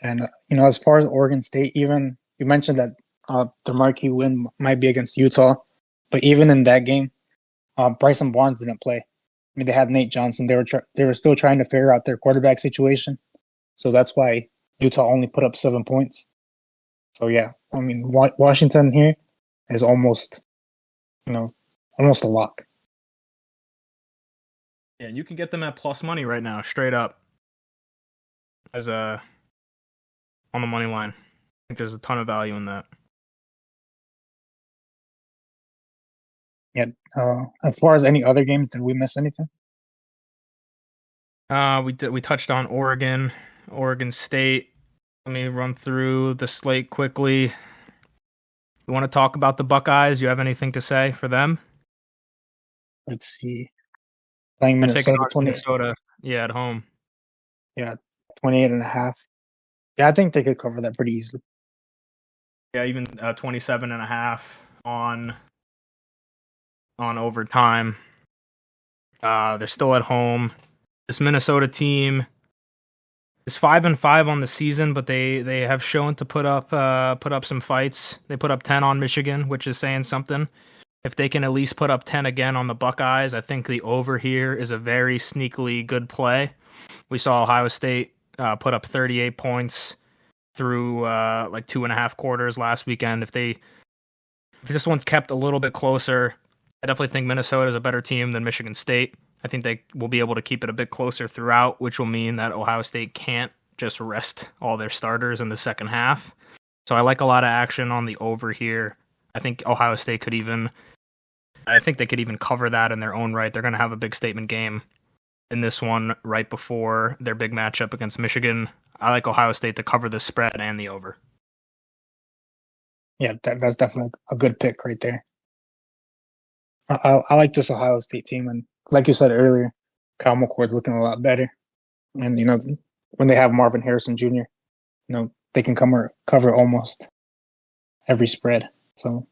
and as far as Oregon State, even you mentioned that the marquee win might be against Utah, but even in that game, Bryson Barnes didn't play. I mean, they had Nate Johnson. They were still trying to figure out their quarterback situation, so that's why Utah only put up 7 points. So yeah, I mean, Washington here is almost a lock. Yeah, and you can get them at plus money right now, straight up, as on the money line. I think there's a ton of value in that. Yeah. As far as any other games, did we miss anything? We touched on Oregon. Oregon State. Let me run through the slate quickly. You want to talk about the Buckeyes? You have anything to say for them? Let's see. Playing They're taking Minnesota on 20. Minnesota, at home. Yeah, 28.5. Yeah, I think they could cover that pretty easily. Yeah, even 27.5 on overtime. They're still at home. This Minnesota team is 5-5 on the season, but they have shown to put up some fights. They put up 10 on Michigan, which is saying something. If they can at least put up 10 again on the Buckeyes, I think the over here is a very sneakily good play. We saw Ohio State put up 38 points through like 2.5 quarters last weekend. If this one's kept a little bit closer, I definitely think Minnesota is a better team than Michigan State. I think they will be able to keep it a bit closer throughout, which will mean that Ohio State can't just rest all their starters in the second half. So I like a lot of action on the over here. I think Ohio State could even cover that in their own right. They're going to have a big statement game in this one right before their big matchup against Michigan. I like Ohio State to cover the spread and the over. Yeah, that's definitely a good pick right there. I like this Ohio State team, and like you said earlier, Kyle McCord's looking a lot better. And when they have Marvin Harrison Jr., they can cover almost every spread. So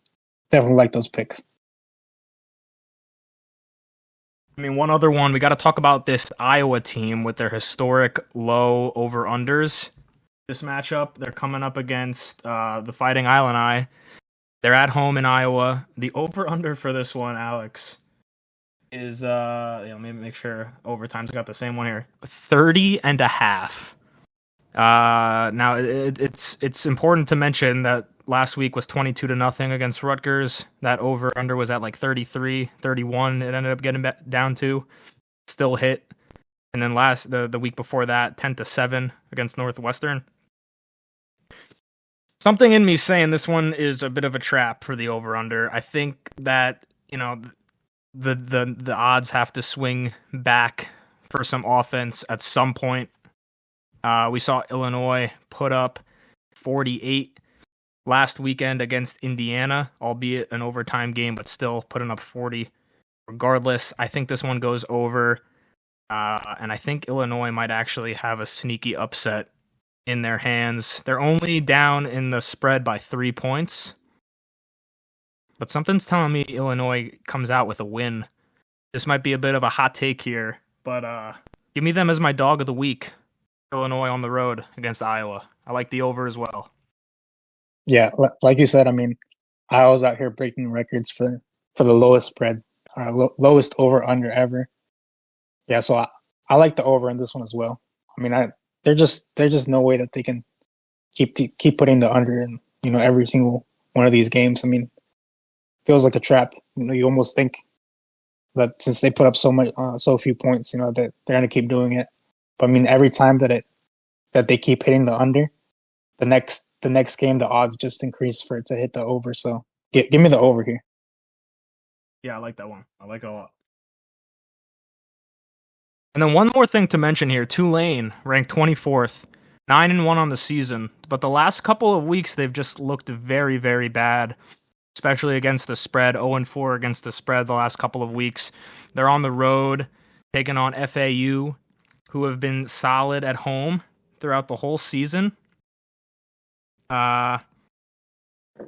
definitely like those picks. I mean, one other one, we got to talk about this Iowa team with their historic low over-unders. This matchup, they're coming up against the Fighting Illini. They're at home in Iowa. The over-under for this one, Alex, is, let me make sure overtime's got the same one here, 30.5. Now, it's important to mention that last week was 22-0 against Rutgers. That over-under was at like 33, 31. It ended up getting down to. Still hit. And then the week before that, 10-7 against Northwestern. Something in me saying this one is a bit of a trap for the over-under. I think that, the odds have to swing back for some offense at some point. We saw Illinois put up 48 last weekend against Indiana, albeit an overtime game, but still putting up 40. Regardless, I think this one goes over, and I think Illinois might actually have a sneaky upset in their hands. They're only down in the spread by 3 points, but something's telling me Illinois comes out with a win. This might be a bit of a hot take here, but give me them as my dog of the week. Illinois on the road against Iowa. I like the over as well. Yeah, like you said, I mean, Iowa's out here breaking records for the lowest spread, lowest over under ever. Yeah, so I like the over in this one as well. I mean, there's just no way that they can keep putting the under in every single one of these games. I mean, feels like a trap. You almost think that since they put up so few points, that they're gonna keep doing it. But I mean, every time that they keep hitting the under, the next game, the odds just increase for it to hit the over. So give me the over here. Yeah, I like that one. I like it a lot. And then one more thing to mention here: Tulane ranked 24th, 9-1 on the season, but the last couple of weeks they've just looked very, very bad, especially against the spread. 0-4 against the spread the last couple of weeks. They're on the road, taking on FAU, who have been solid at home throughout the whole season.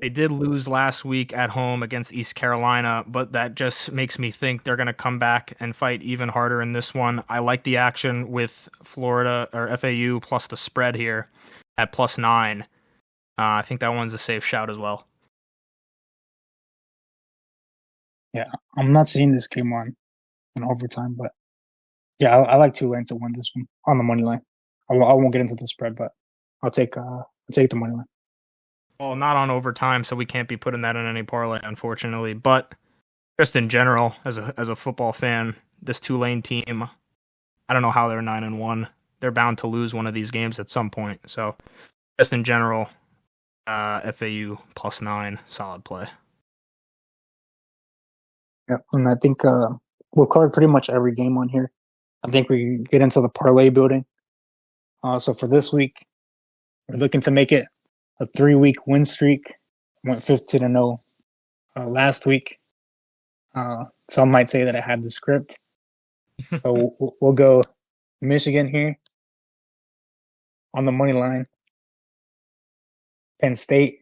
They did lose last week at home against East Carolina, but that just makes me think they're going to come back and fight even harder in this one. I like the action with Florida or FAU plus the spread here at +9. I think that one's a safe shout as well. Yeah, I'm not seeing this game on in overtime, but yeah, I like Tulane to win this one on the money line. I won't get into the spread, but I'll take the money line. Well, not on overtime, so we can't be putting that in any parlay, unfortunately. But just in general, as a football fan, this Tulane team, I don't know how they're 9-1. They're bound to lose one of these games at some point. So, just in general, FAU +9, solid play. Yeah, and I think we'll cover pretty much every game on here. I think we get into the parlay building. So for this week, we're looking to make it a 3-week win streak. Went 15-0 last week. Some might say that I had the script. So we'll go Michigan here on the money line. Penn State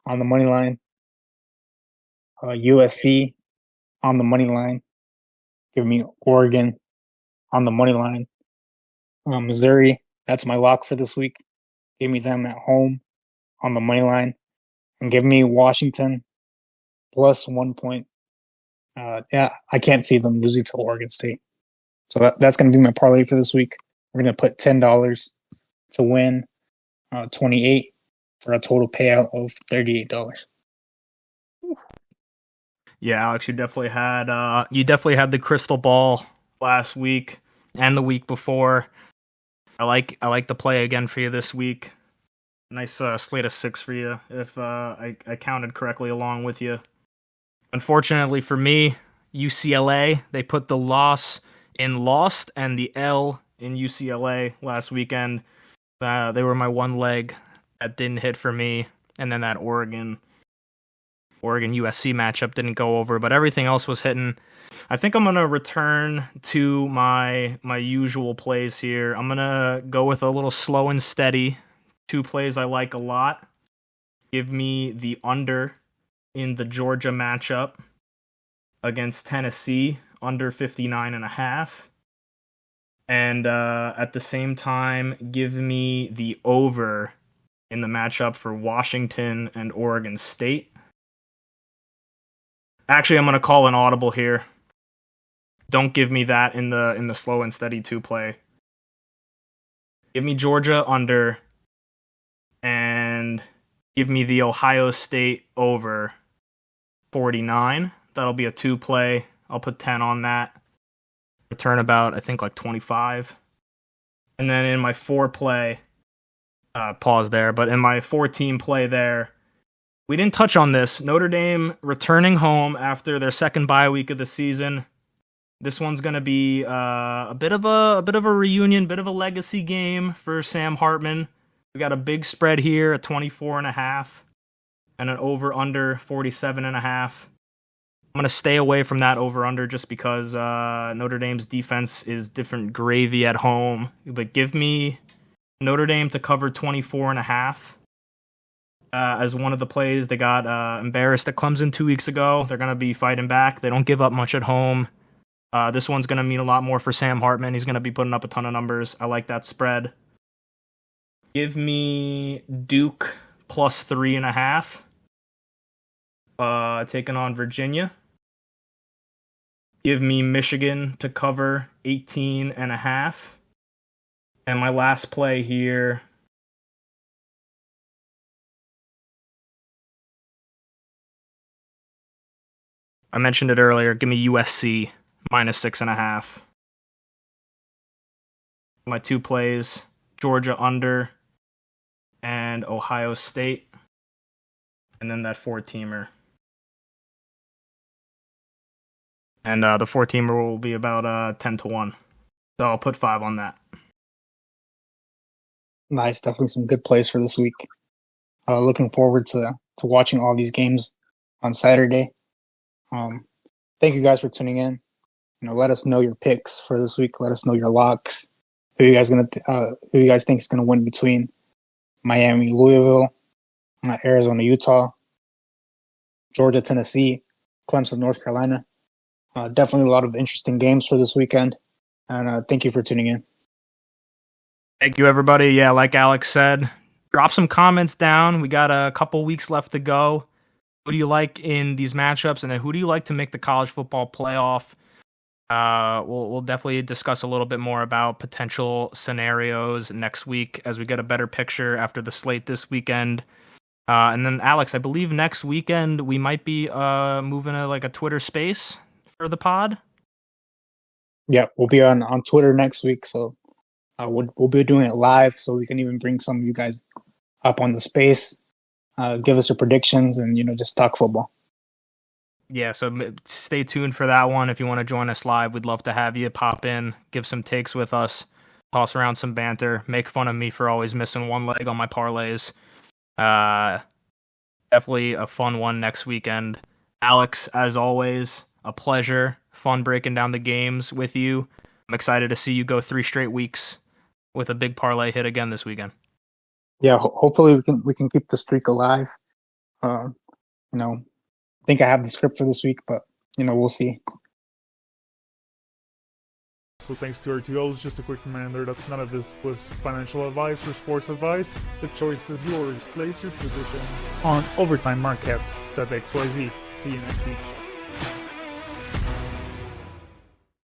on the money line. USC on the money line. Give me Oregon on the money line. Missouri, that's my lock for this week. Give me them at home on the money line. And give me Washington plus 1 point. I can't see them losing to Oregon State. So that's going to be my parlay for this week. We're going to put $10 to win 28 for a total payout of $38. Yeah, Alex, you definitely had the crystal ball last week and the week before. I like the play again for you this week. Nice slate of 6 for you, if I counted correctly along with you. Unfortunately for me, UCLA, they put the loss in Lost and the L in UCLA last weekend. They were my one leg that didn't hit for me, and then that Oregon USC matchup didn't go over, but everything else was hitting. I think I'm going to return to my usual plays here. I'm going to go with a little slow and steady. 2 plays I like a lot. Give me the under in the Georgia matchup against Tennessee, under 59.5. And at the same time, give me the over in the matchup for Washington and Oregon State. Actually, I'm going to call an audible here. Don't give me that in the slow and steady 2 play. Give me Georgia under and give me the Ohio State over 49. That'll be a 2 play. I'll put 10 on that. Return about, I think, like 25. And then in my 4 play, pause there, but in my 4-team play there, we didn't touch on this. Notre Dame returning home after their second bye week of the season. This one's going to be a bit of a reunion, bit of a legacy game for Sam Hartman. We got a big spread here at 24.5 and an over-under 47.5. I'm going to stay away from that over-under just because Notre Dame's defense is different gravy at home. But give me Notre Dame to cover 24.5 as one of the plays. They got embarrassed at Clemson 2 weeks ago. They're going to be fighting back. They don't give up much at home. This one's going to mean a lot more for Sam Hartman. He's going to be putting up a ton of numbers. I like that spread. Give me Duke plus 3.5. Taking on Virginia. Give me Michigan to cover 18.5. And my last play here. I mentioned it earlier. Give me USC minus 6.5. My 2 plays, Georgia under and Ohio State. And then that 4-teamer. And the 4-teamer will be about 10-1. So I'll put 5 on that. Nice, definitely some good plays for this week. Looking forward to watching all these games on Saturday. Thank you guys for tuning in. Let us know your picks for this week. Let us know your locks. Who you guys think is gonna win between Miami, Louisville, Arizona, Utah, Georgia, Tennessee, Clemson, North Carolina. Definitely a lot of interesting games for this weekend. And thank you for tuning in. Thank you, everybody. Yeah, like Alex said, drop some comments down. We got a couple weeks left to go. Who do you like in these matchups? And then who do you like to make the college football playoff? We'll definitely discuss a little bit more about potential scenarios next week as we get a better picture after the slate this weekend. And then, Alex, I believe next weekend we might be moving to like a Twitter space for the pod. Yeah, we'll be on Twitter next week, so we'll be doing it live, so we can even bring some of you guys up on the space, give us your predictions, and just talk football. Yeah, so stay tuned for that one. If you want to join us live, we'd love to have you pop in, give some takes with us. toss around some banter, make fun of me for always missing one leg on my parlays. Definitely a fun one next weekend. Alex, as always, a pleasure. Fun breaking down the games with you. I'm excited to see you go 3 straight weeks with a big parlay hit again this weekend. Yeah, hopefully we can keep the streak alive. I think I have the script for this week, but we'll see. So thanks to our two hosts, just a quick reminder that none of this was financial advice or sports advice. The choice is yours. Place your position on overtime markets.xyz. See you next week.